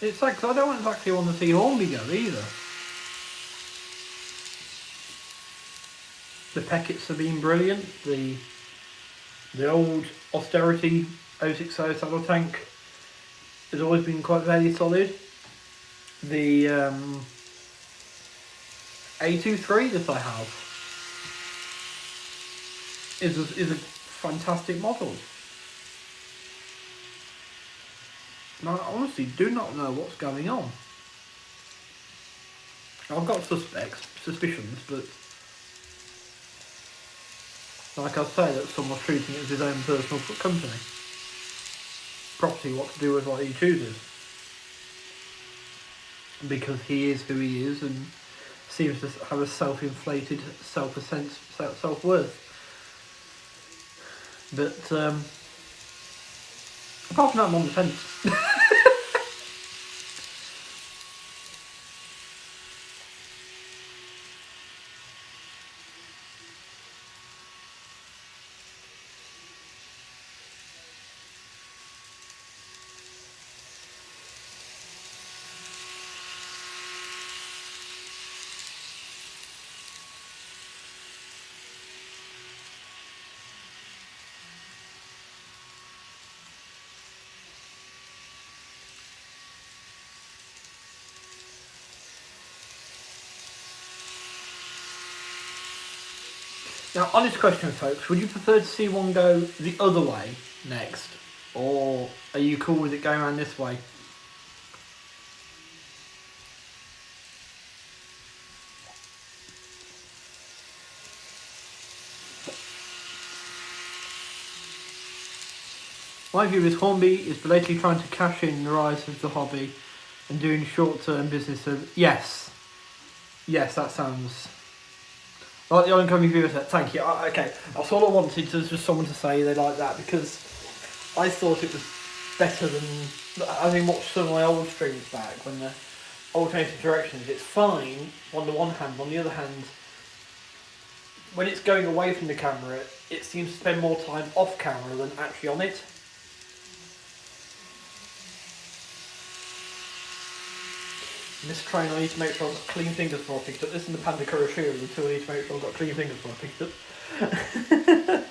It's like, cause I don't exactly want to see Hornby go either. The Peckets have been brilliant. The old austerity 060 saddle tank has always been quite fairly solid. The A23 that I have is a fantastic model. And I honestly do not know what's going on. I've got suspicions, but like I say, that someone's treating it as his own personal company. Property, what to do with what he chooses. Because he is who he is and seems to have a self-inflated self-worth. But apart from that, I'm on the fence. Now, honest question, folks, would you prefer to see one go the other way next? Or are you cool with it going around this way? My view is Hornby is belatedly trying to cash in the rise of the hobby and doing short-term business. Yes. Yes, that sounds... Like the oncoming viewer said, thank you. Okay, that's all I wanted, to just someone to say they like that, because I thought it was better than having watched some of my old streams back when the alternating directions. It's fine on the one hand, on the other hand, when it's going away from the camera, it seems to spend more time off camera than actually on it. In this train, I need to make sure I've got clean fingers before I pick it up. This is the Panda Kuroshiro until I need to make sure I've got clean fingers before I pick it up.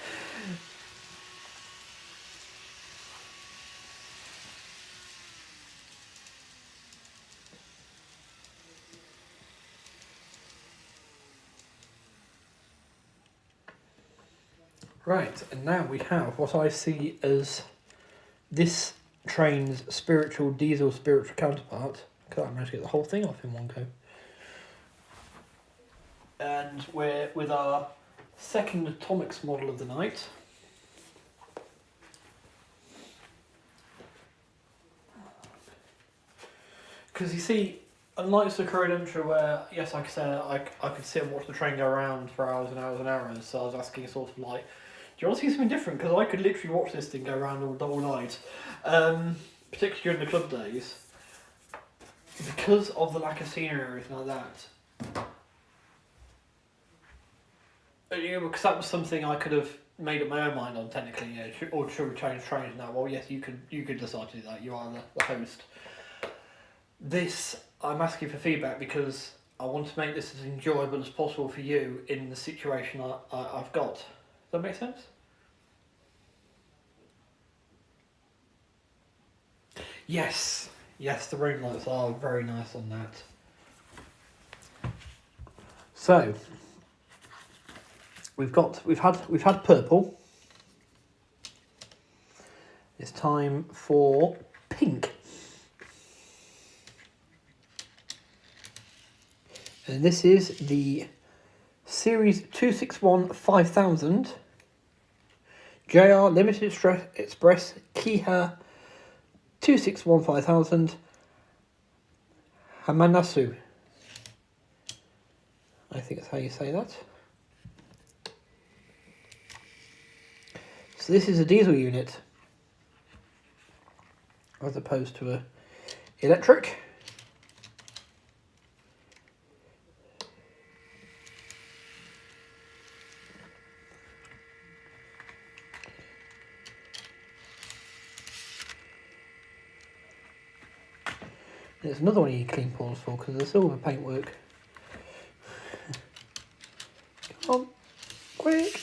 Right, and now we have what I see as this train's diesel spiritual counterpart. Because I managed to get the whole thing off in one go. And we're with our second Atomics model of the night. Because you see, unlike Sakura Adventure, where, yes, like I said, I could sit and watch the train go around for hours and hours and hours, so I was asking sort of like, do you want to see something different? Because I could literally watch this thing go around all night, particularly during the club days. Because of the lack of scenery and everything like that. Because that was something I could have made up my own mind on, technically, or should we change trains now? Well, yes, you could decide to do that. You are the host. This, I'm asking for feedback because I want to make this as enjoyable as possible for you in the situation I've got. Does that make sense? Yes. Yes, the room lights are very nice on that. So we've had purple. It's time for pink. And this is the Series 261-5000 JR Limited Express Kiha 261-5000 Hamanasu. I think that's how you say that. So this is a diesel unit as opposed to a electric. There's another one you need clean pores for because of the silver paintwork. Come on, quick!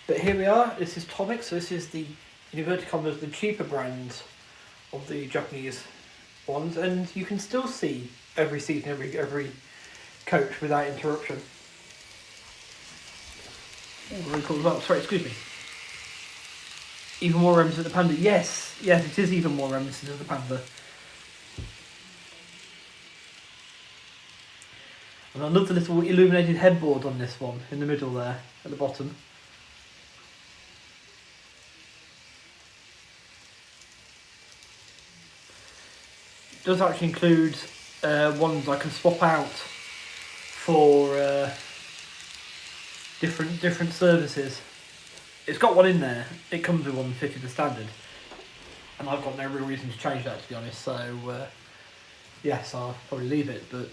But here we are. This is Tomic. So this is the, in inverted commas, the cheaper brand of the Japanese ones, and you can still see every seat and every coach without interruption. Oh, very cool as well. Sorry, excuse me. Even more reminiscent of the Panda. Yes, it is even more reminiscent of the Panda. And I love the little illuminated headboard on this one in the middle there at the bottom. It does actually include ones I can swap out for different services. It's got one in there. It comes with one fitted to standard, and I've got no real reason to change that, to be honest. So yes, I'll probably leave it. But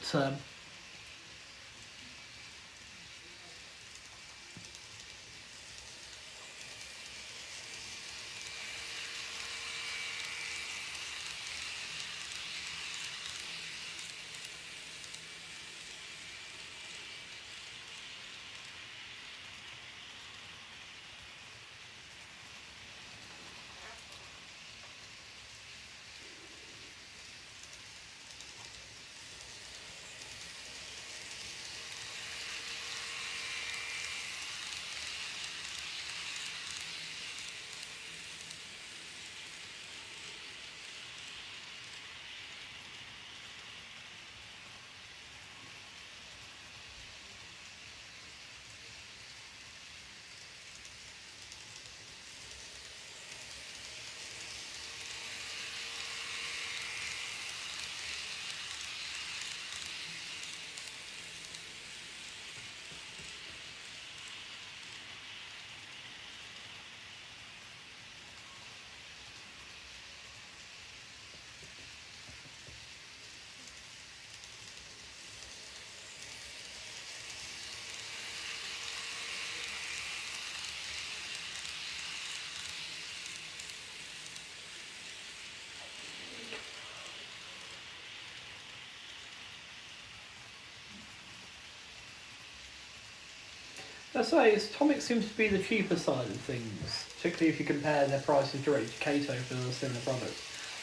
I say, Tomic seems to be the cheaper side of things, particularly if you compare their prices directly to Kato for a similar product.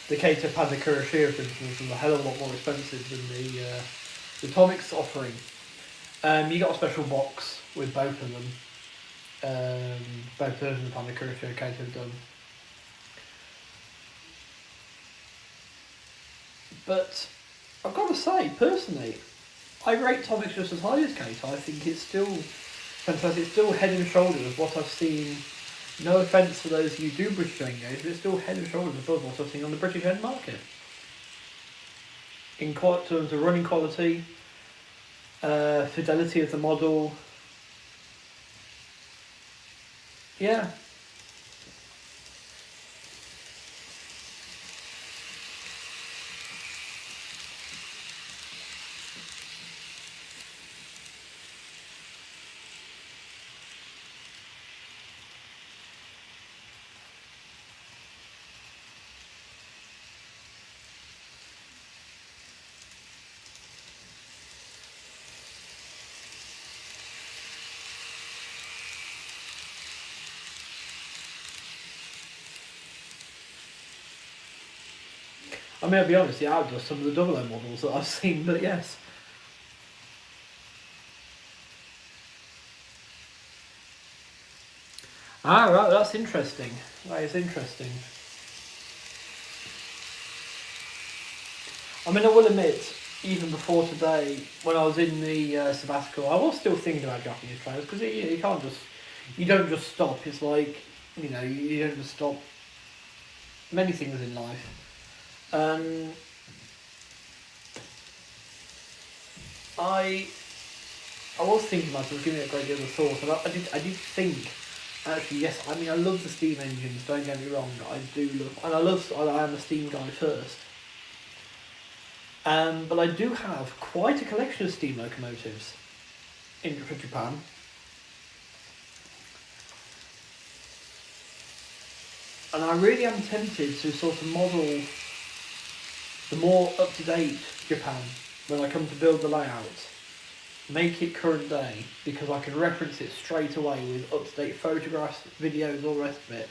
The Kato Panda Kurashira, for instance, is a hell of a lot more expensive than the Tomic's offering. You got a special box with both of them. Both versions of Panda Kurashira Kato have done. But I've got to say, personally, I rate Tomic just as high as Kato. I think it's still fantastic. It's still head and shoulders of what I've seen. No offence to those who do British Engage, but it's still head and shoulders above what I've seen on the British end market. In terms of running quality, fidelity of the model. Yeah. I mean, I'll be honest, it outdoes some of the double O models that I've seen, but yes. Ah, right, that's interesting. That is interesting. I mean, I will admit, even before today, when I was in the sabbatical, I was still thinking about Japanese trainers, because you don't just stop. It's like, you don't just stop many things in life. I was thinking about it, I was giving it a great deal of thought, and I did think, actually, yes, I mean, I love the steam engines, don't get me wrong, I do love, and I am a steam guy first. But I do have quite a collection of steam locomotives in Japan. And I really am tempted to sort of model the more up-to-date Japan when I come to build the layout. make it current day, because I can reference it straight away with up-to-date photographs, videos, all the rest of it.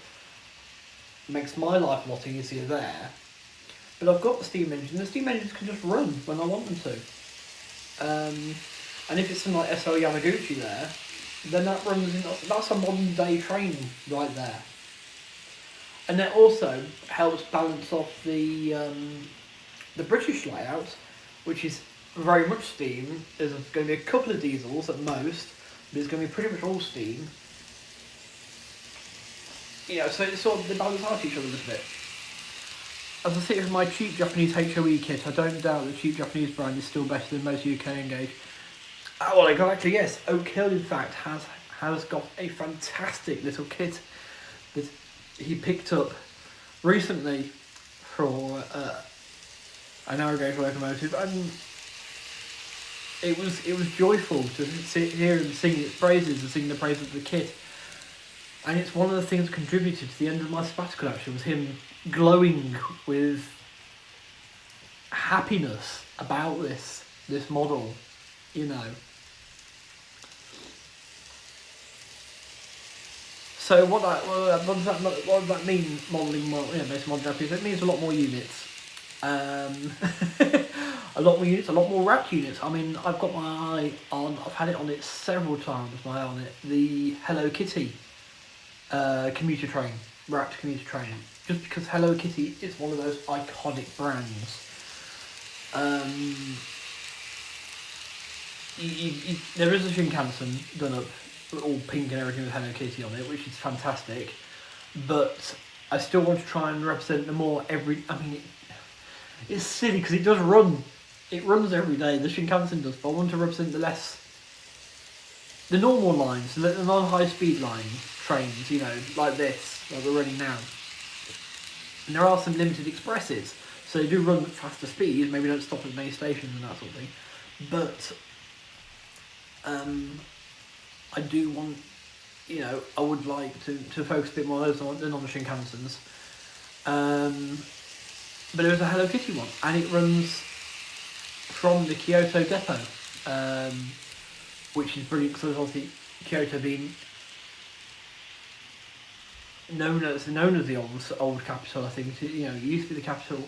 Makes my life a lot easier there. But I've got the steam engine. The steam engines can just run when I want them to. And if it's something like SL Yamaguchi there, then that runs in, that's a modern day train right there. And that also helps balance off the British layout, which is very much steam. There's going to be a couple of diesels at most, but it's going to be pretty much all steam. Yeah, so it's sort of, they balance out each other a little bit. As I sit with my cheap Japanese HOE kit, I don't doubt the cheap Japanese brand is still better than most UK Engage. Oh, well, exactly, yes. Oak Hill, in fact, has got a fantastic little kit that he picked up recently for an Arrogate locomotive, and it was joyful to sit here and sing its praises and sing the praises of the kit. And it's one of the things that contributed to the end of my sabbatical, actually, was him glowing with happiness about this model, you know. So what does that mean, modelling, most modern Japanese? It means a lot more units. A lot more units, a lot more wrapped units. I mean, I've got my eye on, I've had it on it several times, my eye on it, the Hello Kitty commuter train, wrapped commuter train. Just because Hello Kitty is one of those iconic brands. There is a Shinkansen done up, all pink and everything with Hello Kitty on it, which is fantastic. But I still want to try and represent the more it's silly because it does run. It runs every day, the Shinkansen does, but I want to represent the normal lines, the non-high speed line trains, you know, like this, like we're running now. And there are some limited expresses, so they do run at faster speeds, maybe don't stop at many stations and that sort of thing. But I do want, you know, I would like to focus a bit more on the Shinkansens. But there is a Hello Kitty one, and it runs from the Kyoto depot, which is brilliant because obviously Kyoto being known as the old capital. I think it used to be the capital.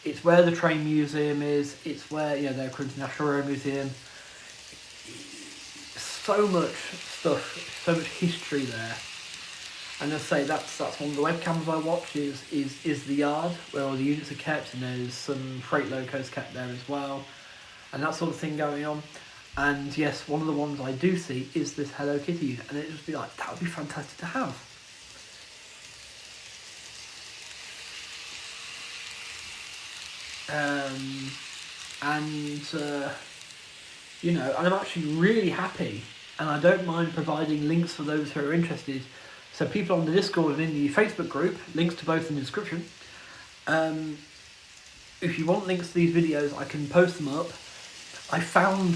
It's where the train museum is. It's where their National Railway Museum. So much stuff, so much history there. And as I say, that's one of the webcams I watch is the yard where all the units are kept, and there's some freight locos kept there as well, and that sort of thing going on. And yes, one of the ones I do see is this Hello Kitty unit, and it'd just be like, that would be fantastic to have. And I'm actually really happy, and I don't mind providing links for those who are interested. So people on the Discord and in the Facebook group, links to both in the description. If you want links to these videos, I can post them up. I found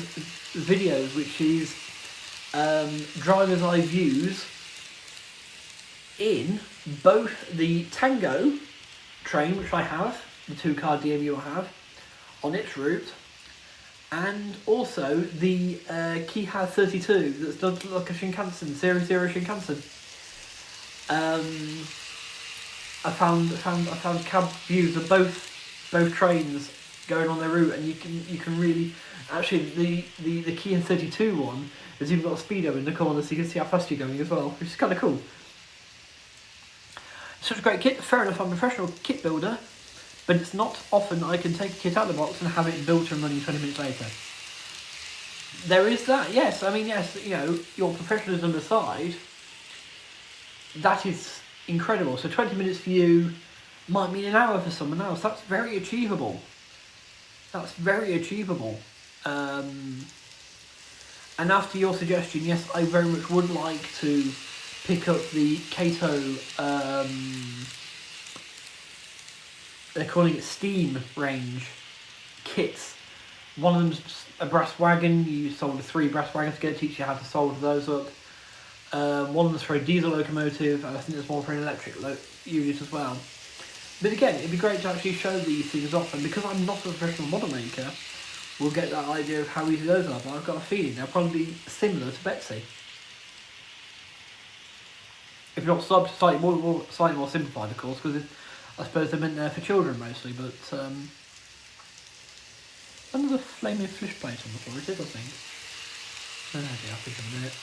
videos which is driver's eye views in both the Tango train, which I have, the 2-car DMU I have, on its route, and also the Kiha 32 that's done like a Shinkansen, Series 0 Shinkansen. I found cab views of both trains going on their route, and you can really actually the Kia 32 one has even got a speedo in the corner, so you can see how fast you're going as well, which is kind of cool. Such a great kit. Fair enough, I'm a professional kit builder, but it's not often I can take a kit out of the box and have it built and running 20 minutes later. There is that, yes. I mean, yes, your professionalism aside, that is incredible. So 20 minutes for you might mean an hour for someone else. That's very achievable. That's very achievable. And after your suggestion, yes, I very much would like to pick up the Kato, they're calling it Steam range kits. One of them's a brass wagon. You solder 3 brass wagons to teach you how to solder those up. One of them's for a diesel locomotive, and I think there's one for an electric unit as well. But again, it'd be great to actually show these things off, and because I'm not a professional model maker, will get that idea of how easy those are, but I've got a feeling they'll probably be similar to Betsy. If not slightly more simplified, of course, because I suppose they're meant there for children mostly, but another flaming fish plate on the floor, it is, I think. Oh dear, I'll pick up a minute.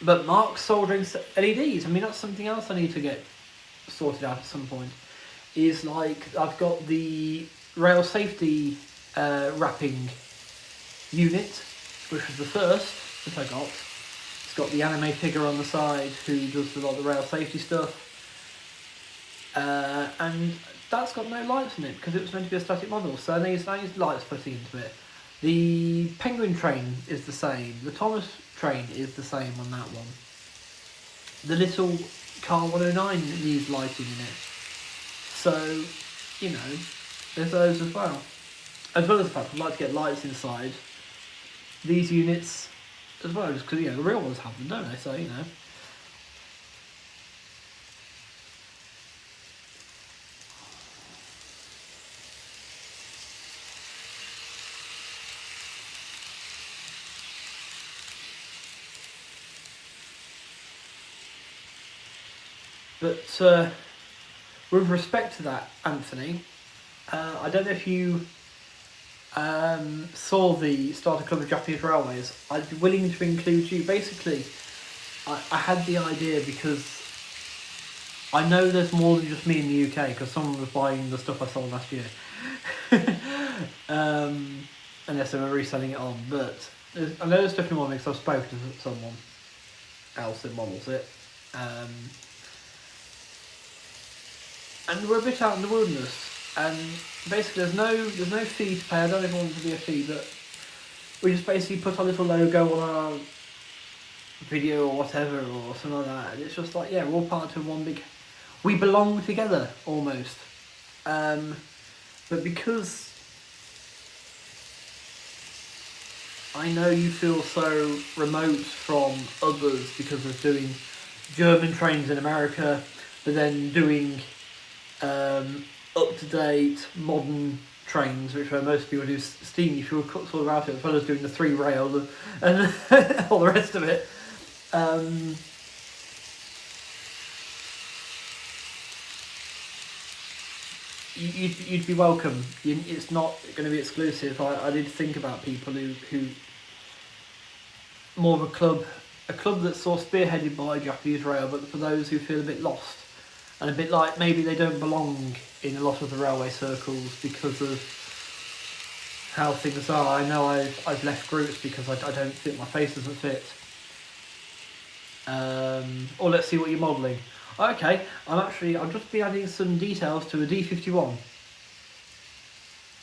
But Mark's soldering LEDs. I mean, that's something else I need to get sorted out at some point. Is like, I've got the rail safety wrapping unit, which was the first that I got. It's got the anime figure on the side who does a lot of the rail safety stuff. And that's got no lights in it because it was meant to be a static model, so it needs lights put into it. The Penguin train is the same. The Thomas train is the same on that one. The little car 109 needs lighting in it. So, you know, there's those as well. As well as the fact I'd like to get lights inside these units as well, just because, you know, the real ones have them, don't they? So, you know. But with respect to that, Anthony, I don't know if you saw the Starter Club of Japanese Railways. I'd be willing to include you. Basically, I had the idea because I know there's more than just me in the UK, because someone was buying the stuff I sold last year. Unless they were reselling it on. But I know there's definitely more because I've spoken to someone else that models it. And we're a bit out in the wilderness, and basically there's no fee to pay. I don't even want it to be a fee, but we just basically put our little logo on our video or whatever, or something like that. And it's just like, yeah, we're all part of one big. We belong together almost. But because I know you feel so remote from others because of doing German trains in America, but then doing up-to-date modern trains, which where most people do steam fuel sort of out it, as well as doing the 3-rail and all the rest of it. You'd be welcome. It's not going to be exclusive. I did think about people who more of a club that's sort of spearheaded by Japanese Rail, but for those who feel a bit lost and a bit like maybe they don't belong in a lot of the railway circles because of how things are. I know I've left groups because I don't think my face doesn't fit. Or let's see what you're modelling. Okay, I'll just be adding some details to a D51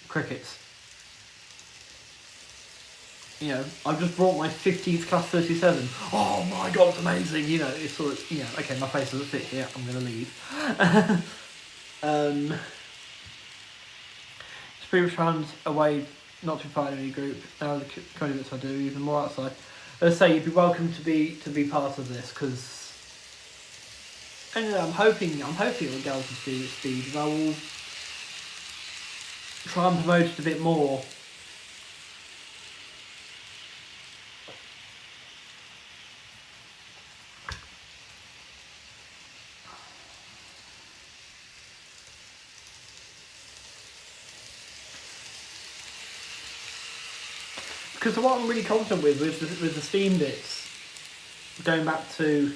crickets. You know, I've just brought my 15th class 37. Oh my god, it's amazing! You know, it's sort of, you know, okay, my face doesn't fit here, I'm gonna leave. It's pretty much found a way not to be part of any group. Now the kind of bits I do, even more outside. As I say, you'd be welcome to be part of this, because anyway, I'm hoping it will go to speed, and I will try and promote it a bit more. Because what I'm really confident with the Steam bits, going back to.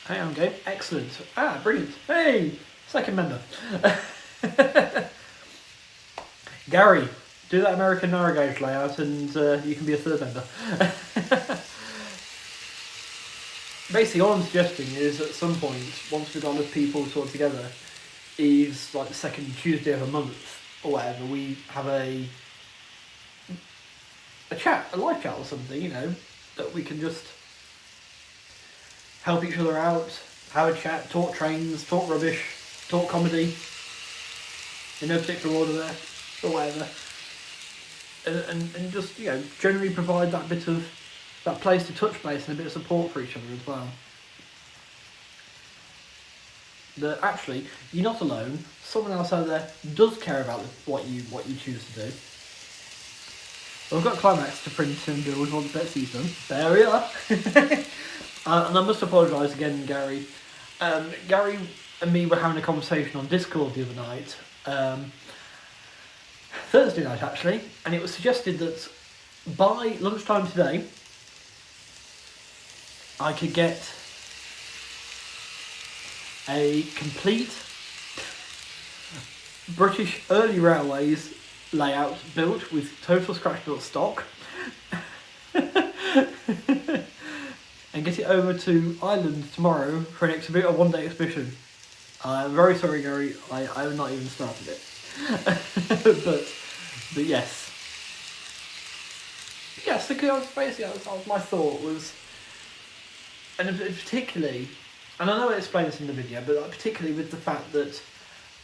Hang on, game. Excellent. Ah, brilliant. Hey, second member. Gary, do that American narrow gauge layout, and you can be a third member. Basically, all I'm suggesting is at some point, once we've got enough people sort of together, is like the second Tuesday of a month or whatever, we have a chat, a live chat or something, you know, that we can just help each other out, have a chat, talk trains, talk rubbish, talk comedy, in no particular order there, or whatever, and just, you know, generally provide that bit of, that place to touch base and a bit of support for each other as well. that actually you're not alone. Someone else out there does care about what you choose to do. Well, I've got Climax to print and build once Betsy's done. There we are. And I must apologise again, Gary. Gary and me were having a conversation on Discord the other night. Thursday night, actually. And it was suggested that by lunchtime today, I could get a complete British Early Railways layout built with total scratch built stock and get it over to Ireland tomorrow for a 1-day exhibition. I'm very sorry, Gary, I have not even started it. but yes. Yes, because basically that was my thought was, and particularly, and I know I explained this in the video, but particularly with the fact that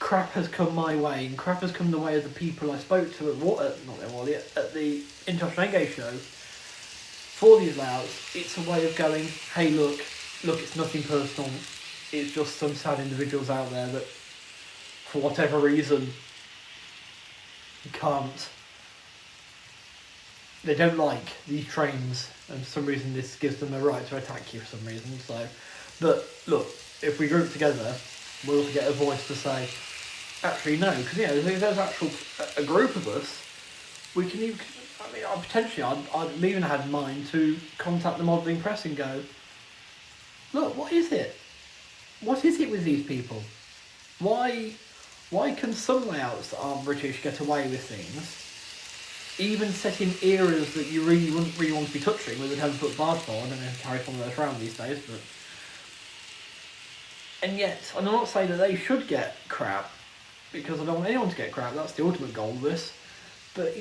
crap has come my way, and crap has come the way of the people I spoke to at the International Engage show for these layouts. It's a way of going, hey, look, it's nothing personal. It's just some sad individuals out there that, for whatever reason, they don't like these trains, and for some reason this gives them a right to attack you for some reason. So, but look, if we group together, we'll also get a voice to say, actually no, because if there's a group of us, we can even, I'd even had in mind to contact the modelling press and go, look, what is it? What is it with these people? Why can some layouts that aren't British get away with things? Even set in eras that you wouldn't really want to be touching, where they'd have to put bars for. I don't know if carry some of those around these days, but... And yet, and I'm not saying that they should get crap, because I don't want anyone to get crap, that's the ultimate goal of this. But,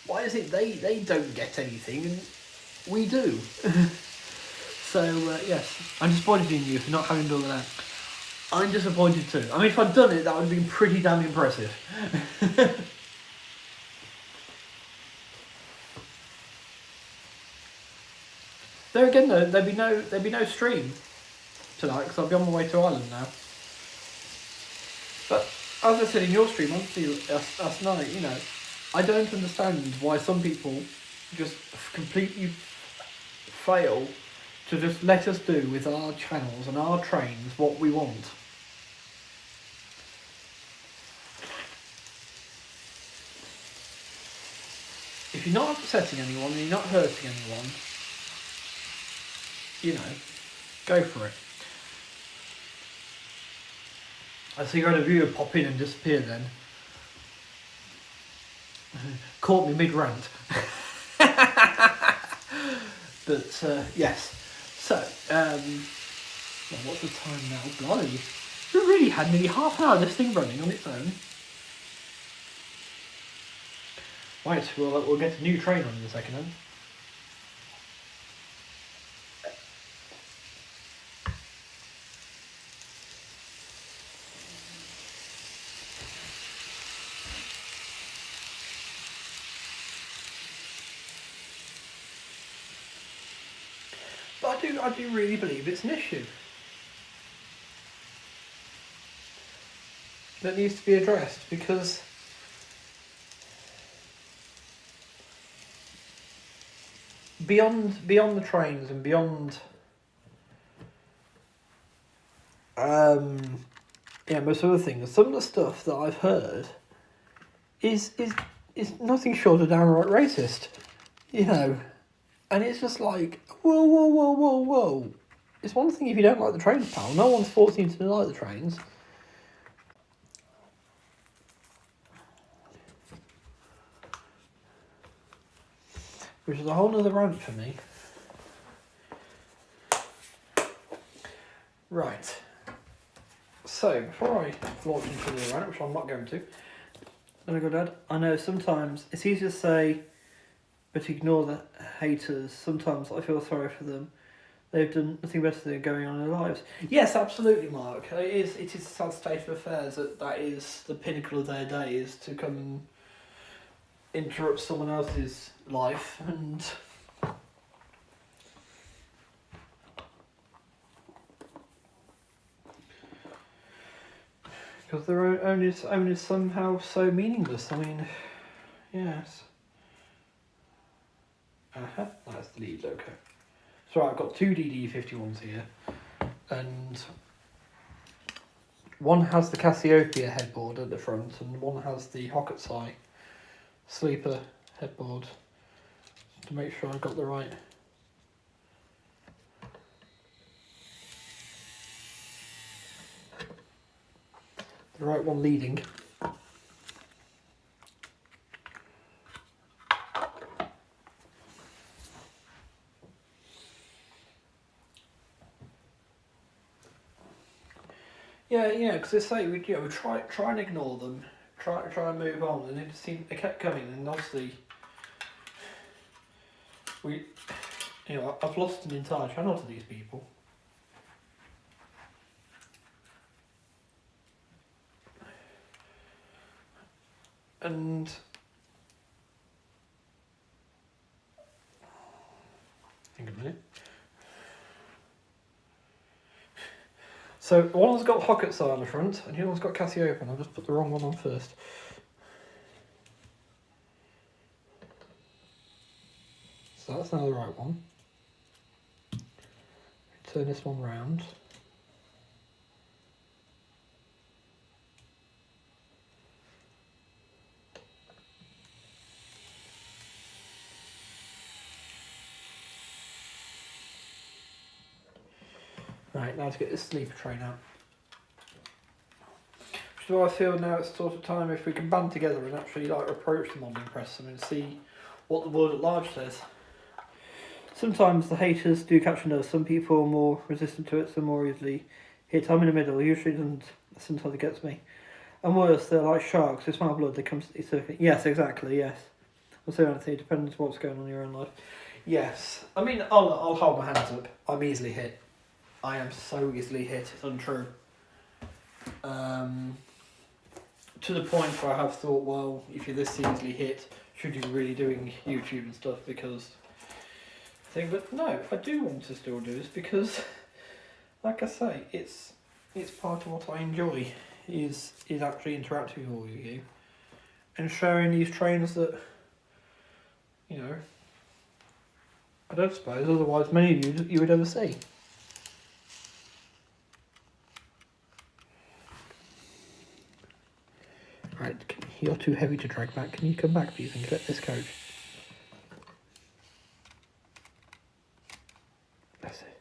why is it they don't get anything and we do? So, yes, I'm disappointed in you for not having done that. I'm disappointed too. I mean, if I'd done it, that would have been pretty damn impressive. There again, though, there'd be no stream tonight because I'll be on my way to Ireland now. But as I said in your stream, honestly, last night, I don't understand why some people just completely fail to just let us do with our channels and our trains what we want. If you're not upsetting anyone and you're not hurting anyone, go for it. I see you had a viewer pop in and disappear then. Caught me mid-rant. But, yes. So, what's the time now? Blimey. We really had nearly half an hour of this thing running on its own. Right, we'll get a new train on in a second then. But I do really believe it's an issue that needs to be addressed, because beyond the trains and beyond most other things, some of the stuff that I've heard is nothing short of downright racist, and it's just like, whoa. It's one thing if you don't like the trains, pal. No one's forcing you to like the trains. Which is a whole other rant for me. Right. So, before I launch into the rant, which I'm not going to, I'm going to go, Dad. I know sometimes it's easy to say, but ignore the haters. Sometimes I feel sorry for them. They've done nothing better than going on in their lives. Yes, absolutely, Mark. It is a sad state of affairs that is the pinnacle of their day, is to come and interrupt someone else's life. And Because their own is somehow so meaningless. I mean, yes. That's the lead logo. So I've got two DD51s here, and one has the Cassiopeia headboard at the front, and one has the Hokutsai sleeper headboard. To make sure I got the right. The right one leading. Yeah, because they say we try and ignore them, try and move on, and they kept coming, and obviously I've lost an entire channel to these people. And hang on a minute. So one's got Hokutsai on the front, and the other one's got Cassiopeia. I've just put the wrong one on first. So that's now the right one. Turn this one round. Right, now to get this sleeper train out. Which is why I feel now it's sort of time if we can band together and actually approach the modelling press and see what the world at large says. Sometimes the haters do catch a nerve. Some people are more resistant to it, some more easily hit. I'm in the middle. Usually doesn't. Sometimes it gets me. And worse, they're like sharks. They smell blood. They come circling. Yes, exactly. Yes. I'll say anything. It depends what's going on in your own life. Yes. I mean, I'll hold my hands up. I'm easily hit. I am so easily hit. It's untrue. To the point where I have thought, well, if you're this easily hit, should you be really doing YouTube and stuff? Because but no, I do want to still do this because, like I say, it's part of what I enjoy is actually interacting with all of you and sharing these trains that I don't suppose otherwise many of you would ever see. Right, you're too heavy to drag back. Can you come back, please, and collect this coach? That's it.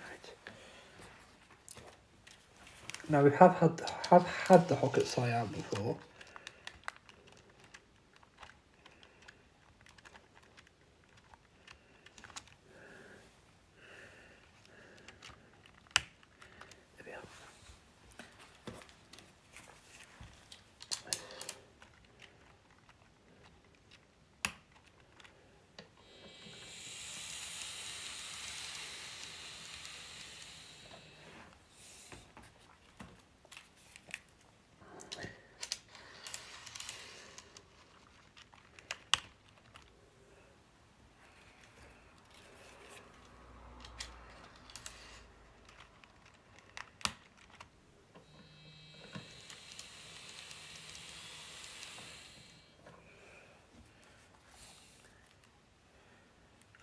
Right. Now we have had the Hokutsai out before.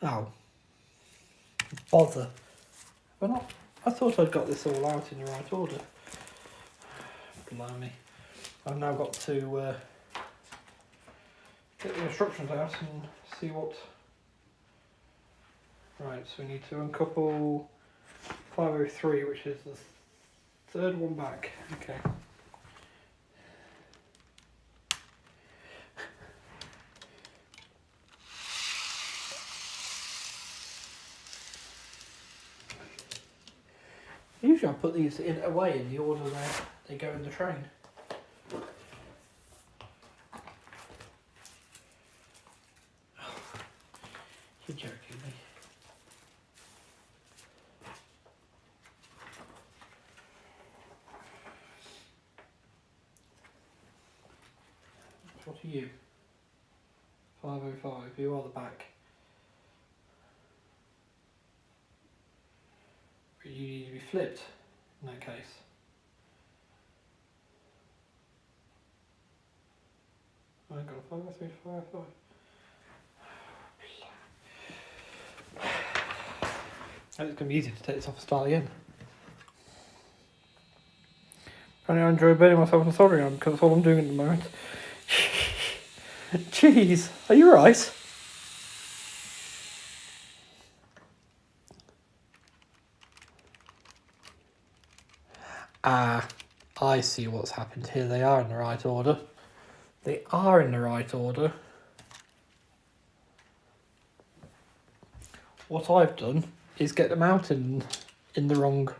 Oh, bother. Well, I thought I'd got this all out in the right order. Blimey. I've now got to get the instructions out and see what... Right, so we need to uncouple 503, which is the third one back. Okay. Usually I put these away in the order they go in the train. You're joking me. What are you? 505, you are the back. flipped in that case. I got a 5, 3, 5, 5. And it's going to be easy to take this off and start again. Apparently I enjoy burning myself in soldering iron because that's all I'm doing at the moment. Jeez, are you right? Ah, I see what's happened here. They are in the right order. They are in the right order. What I've done is get them out in the wrong.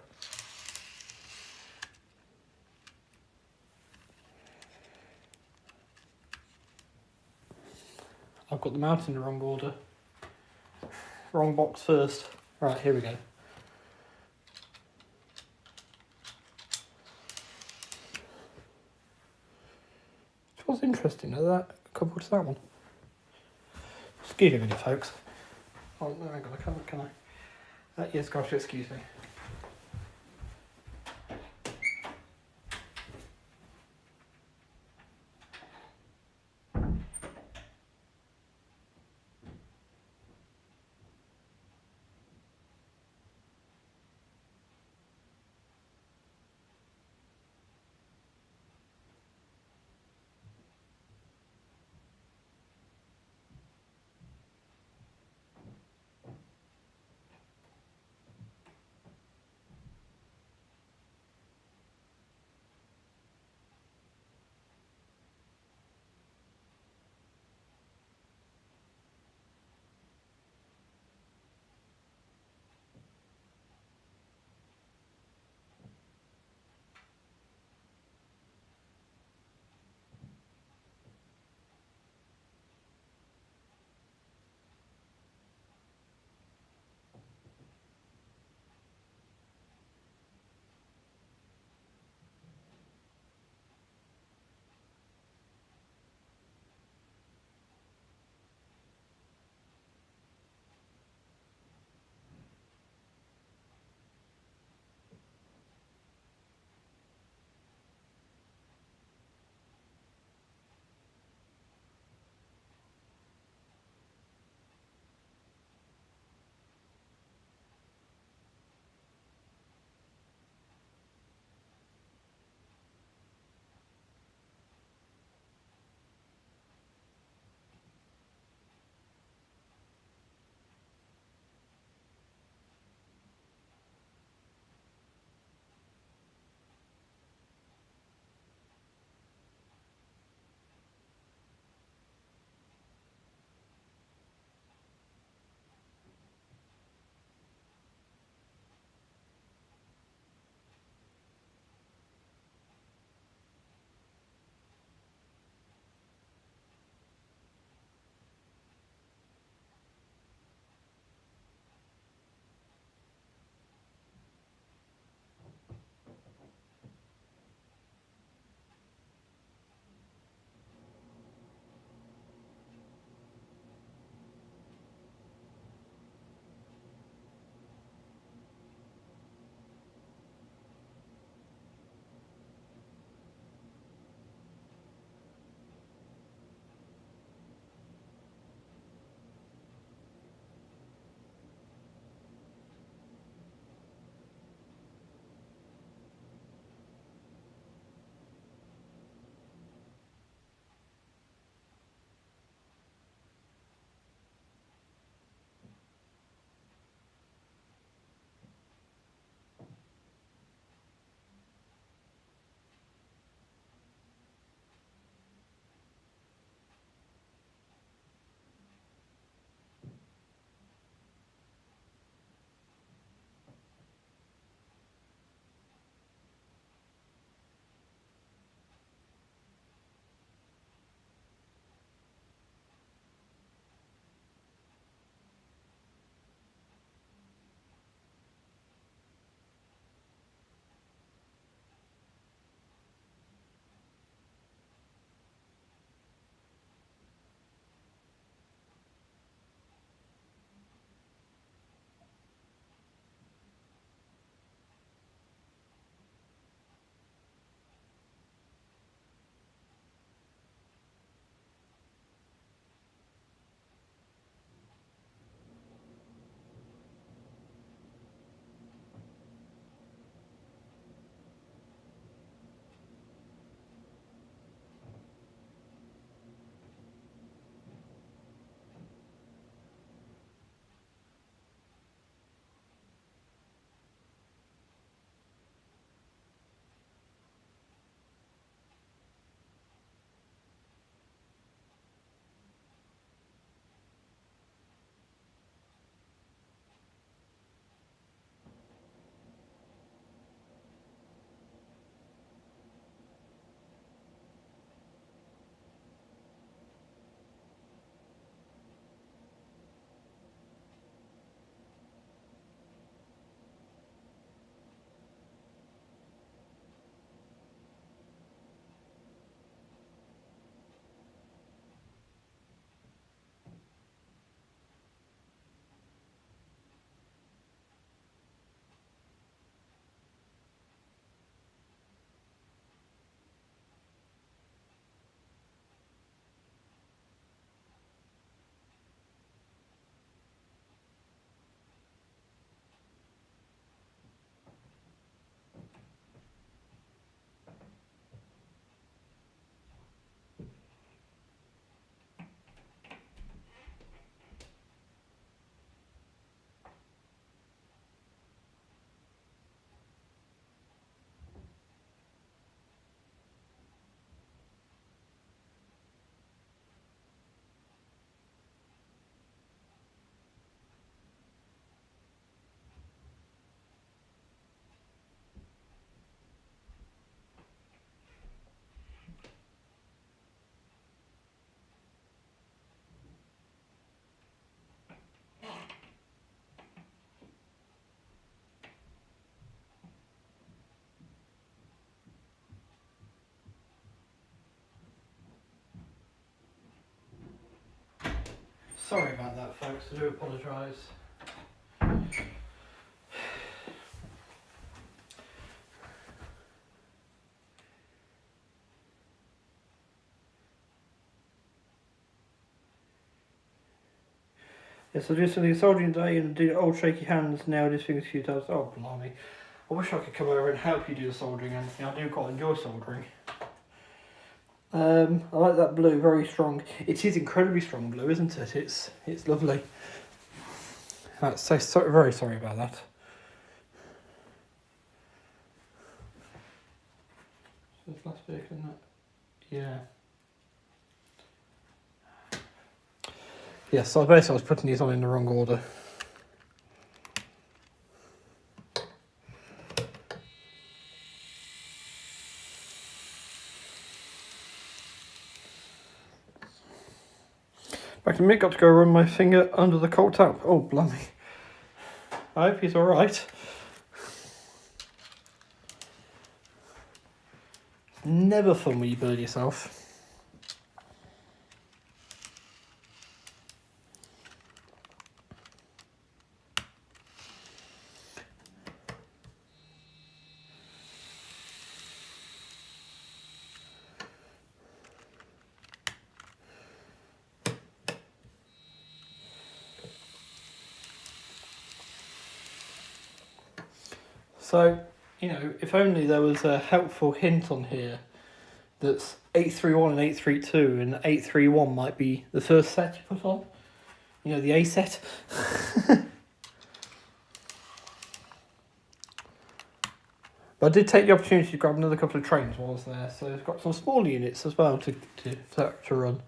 I've got them out in the wrong order. Wrong box first. Right, here we go. Which was interesting, is that coupled to that one? Excuse me a minute, folks. Oh, no, hang on, can I? Yes, gosh, excuse me. Sorry about that, folks. I do apologise. Yes, I did something soldering today and did old shaky hands, nailed his fingers a few times. Oh, blimey. I wish I could come over and help you do the soldering, Anthony. I do quite enjoy soldering. I like that blue, very strong. It is incredibly strong blue, isn't it? It's lovely. Very sorry about that. So this last bit, isn't it? Yeah. Yes, so basically I was putting these on in the wrong order. Back in a minute, got to go run my finger under the cold tap. Oh, blimey. I hope he's alright. Never fun when you burn yourself. So, you know, if only there was a helpful hint on here that's 831 and 832, and 831 might be the first set you put on. You know, the A set. But I did take the opportunity to grab another couple of trains while I was there, so I've got some small units as well to run.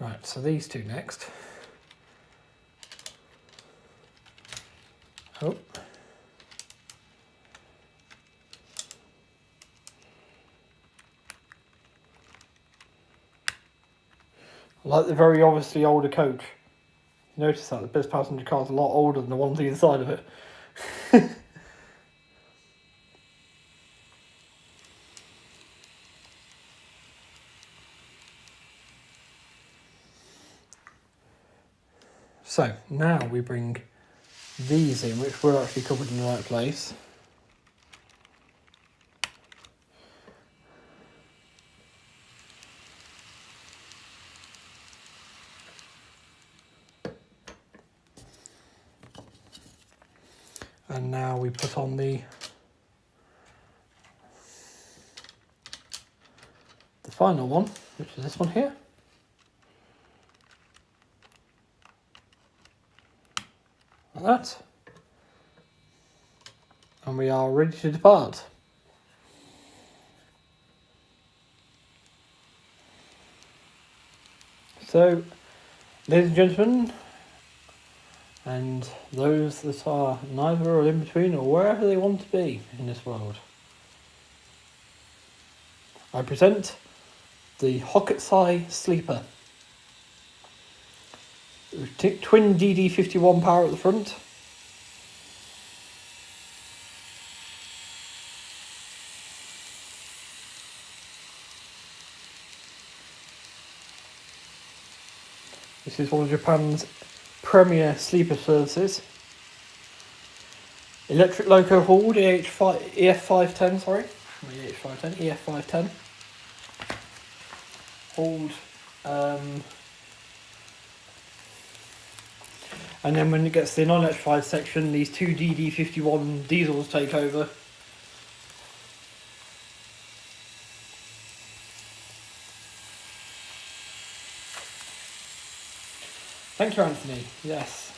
Right, so these two next. Oh. I like the very obviously older coach. Notice that the best passenger car is a lot older than the ones either side of it. So now we bring these in, which were actually covered in the right place. And now we put on the final one, which is this one here. Like that. And we are ready to depart. So, ladies and gentlemen, and those that are neither or in between or wherever they want to be in this world, I present the Hokutsai Sleeper. Twin DD51 power at the front. This is one of Japan's premier sleeper services. Electric loco hauled, EF510, sorry. EF510. Hauled. And then when it gets to the non-electrified section, these two DD51 diesels take over. Thank you, Anthony. Yes.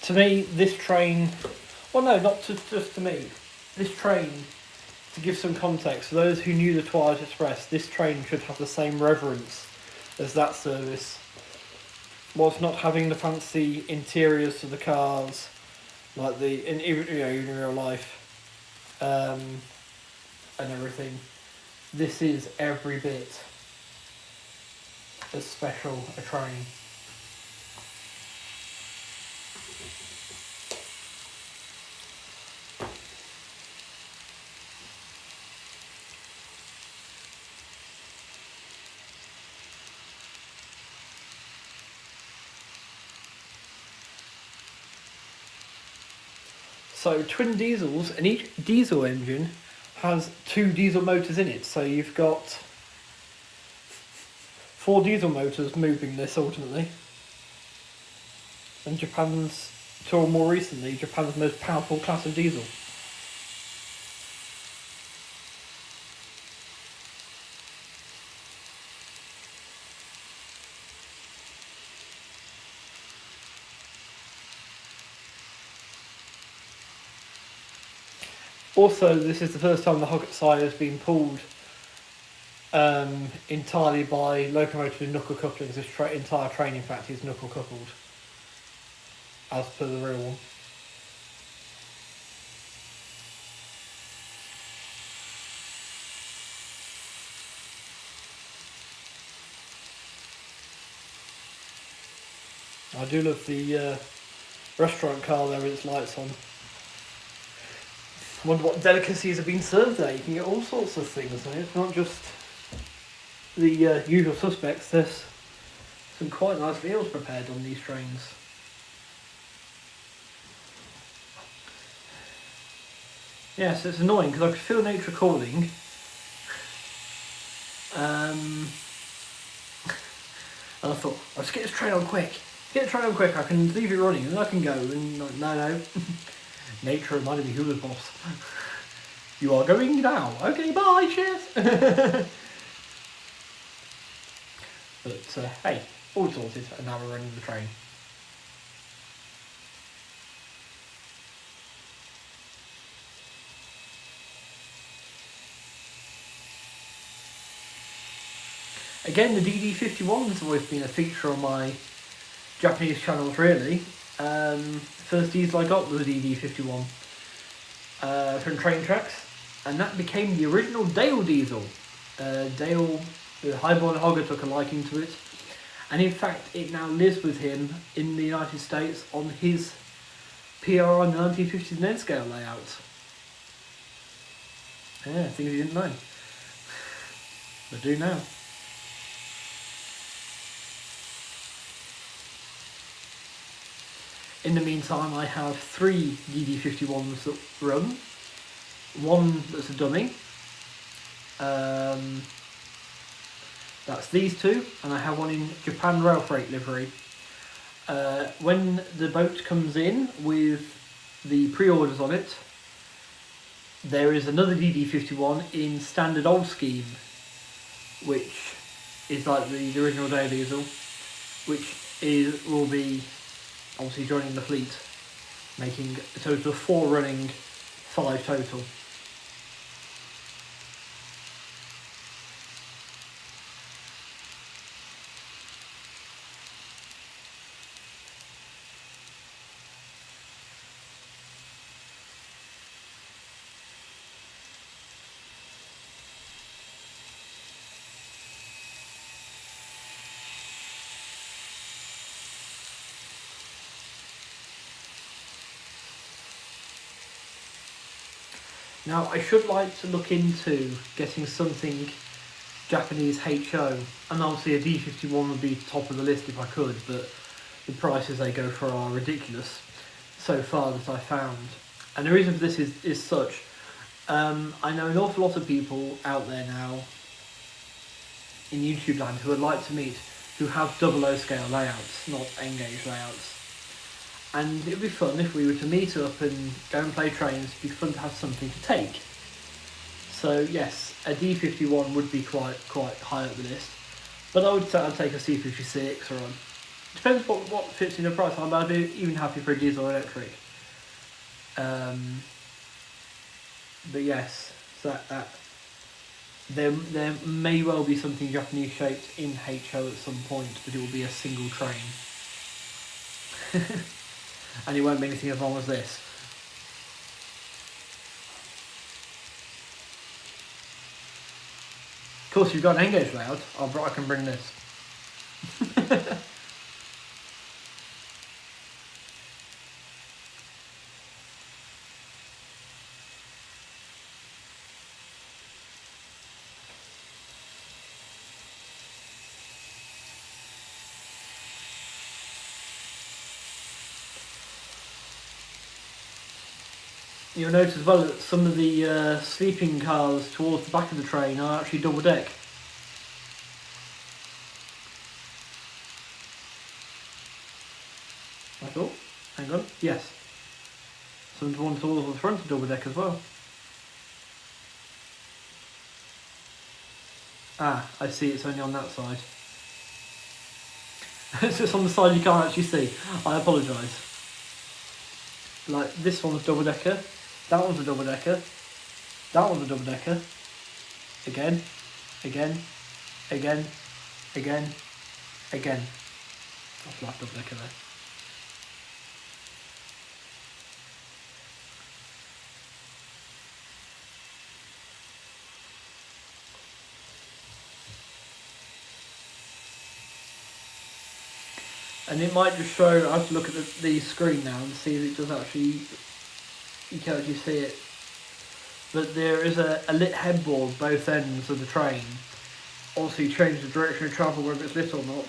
To me, this train... Well, no, not just to me. This train, to give some context, for those who knew the Twilight Express, this train should have the same reverence as that service. whilst not having the fancy interiors to the cars, like even in real life, and everything, this is every bit as special a train. So twin diesels, and each diesel engine has 2 diesel motors in it. So you've got 4 diesel motors moving this ultimately. And Japan's, till more recently, Japan's most powerful class of diesel. Also, this is the first time the Hokusai has been pulled entirely by locomotive and knuckle couplings. This entire train, in fact, is knuckle coupled, as per the real one. I do love the restaurant car there with its lights on. I wonder what delicacies have been served there. You can get all sorts of things. It's not just the usual suspects. There's some quite nice meals prepared on these trains. Yes, it's annoying because I could feel nature calling. And I thought, let's get this train on quick. Get the train on quick, I can leave it running and then I can go. And no. Nature reminded me who was boss. You are going now. Okay, bye, cheers. But hey, all sorted, and now we're running the train. Again, the DD51 has always been a feature on my Japanese channels, really. First diesel I got was a DD51 from Train Tracks, and that became the original Dale diesel. Dale, the Highborn Hogger, took a liking to it, and in fact it now lives with him in the United States on his PR on the 1950s Ned scale layout. Yeah, things you didn't know. But do now. In the meantime, I have 3 DD51s that run. One that's a dummy. That's these 2, and I have one in Japan Rail Freight livery. When the boat comes in with the pre-orders on it, there is another DD51 in standard old scheme, which is like the original Dale diesel, which will be obviously joining the fleet, making a total of 4 running, 5 total. Now, I should like to look into getting something Japanese HO, and obviously a D51 would be top of the list if I could, but the prices they go for are ridiculous so far that I found. And the reason for this is such, I know an awful lot of people out there now in YouTube land who would like to meet who have 00 scale layouts, not N-gauge layouts. And it would be fun if we were to meet up and go and play trains. It'd be fun to have something to take. So yes, a D51 would be quite high up the list. But I would say I'd take a C56 or depends what fits in the price. I'd be even happy for a diesel or electric. But yes, so that there may well be something Japanese shaped in HO at some point, but it will be a single train. And it won't be anything as long as this. Of course, you've got an N-gauge layout. I can bring this. You'll notice as well that some of the sleeping cars towards the back of the train are actually double deck. I thought. Hang on. Yes. Some of the ones towards the front are double deck as well. Ah, I see. It's only on that side. It's just on the side you can't actually see. I apologise. Like this one's double decker. That one's a double decker. That one's a double decker. Again. Again. Again. Again. Again. That's like double decker there. And it might just show, I have to look at the screen now and see if it does actually, you can actually see it. But there is a lit headboard both ends of the train. Also you change the direction of travel whether it's lit or not.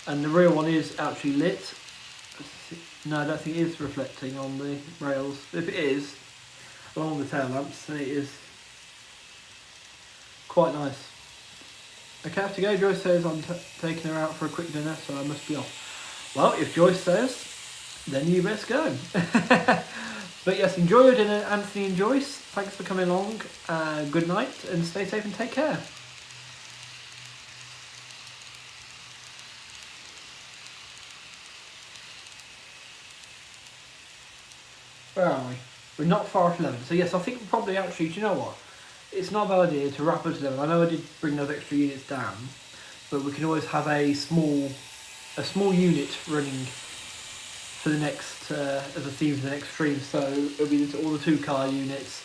And the real one is actually lit. No, I don't think it is reflecting on the rails. If it is, along with the tail lamps, then it is quite nice. Okay, I have to go. Joyce says I'm taking her out for a quick dinner, so I must be off. Well, if Joyce says, then you best go. But yes, enjoy your dinner, Anthony and Joyce. Thanks for coming along. Good night, and stay safe and take care. Where are we? We're not far at 11. So yes, I think probably actually, do you know what? It's not a bad idea to wrap us 11. I know I did bring those extra units down, but we can always have a small unit running for the next, as a theme for the next stream. So it'll be all the 2-car units,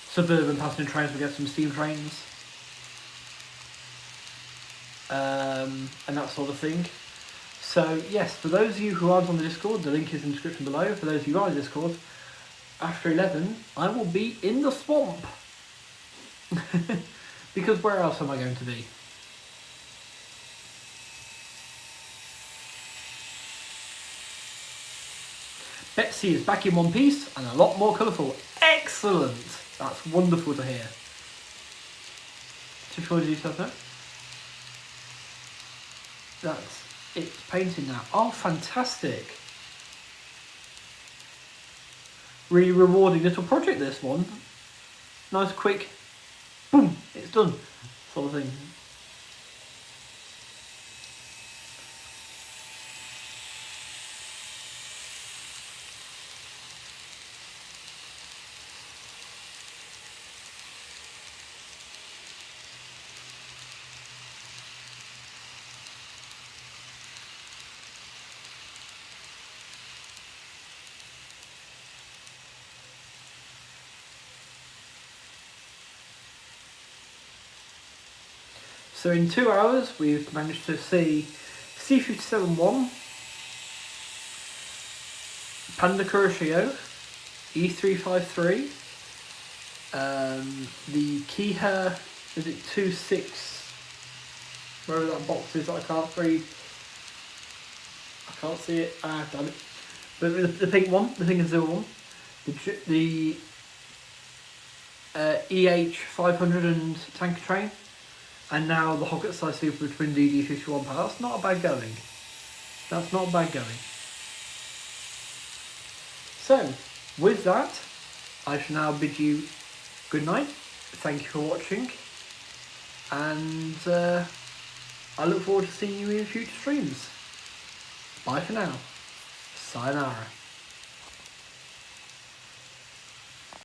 suburban passenger trains, we'll get some steam trains, and that sort of thing. So yes, for those of you who aren't on the Discord, the link is in the description below. For those of you who are on the Discord, after 11, I will be in the swamp. Because where else am I going to be? Betsy is back in one piece and a lot more colourful. Excellent! That's wonderful to hear. Just for details now. It's painted now. Oh, fantastic! Really rewarding little project, this one. Nice, quick. Boom! It's done. Sort of thing. So in 2 hours, we've managed to see C57-1, Panda Kuroshio, E353, the Kiha, is it 26, wherever that box is, I can't read, I can't see it, damn it, but the pink one, the pink and silver one, the EH500 and tanker train, and now the Hoggett size Super Twin DD51 power. That's not a bad going. That's not bad going. So, with that, I shall now bid you good night. Thank you for watching. And I look forward to seeing you in future streams. Bye for now. Sayonara.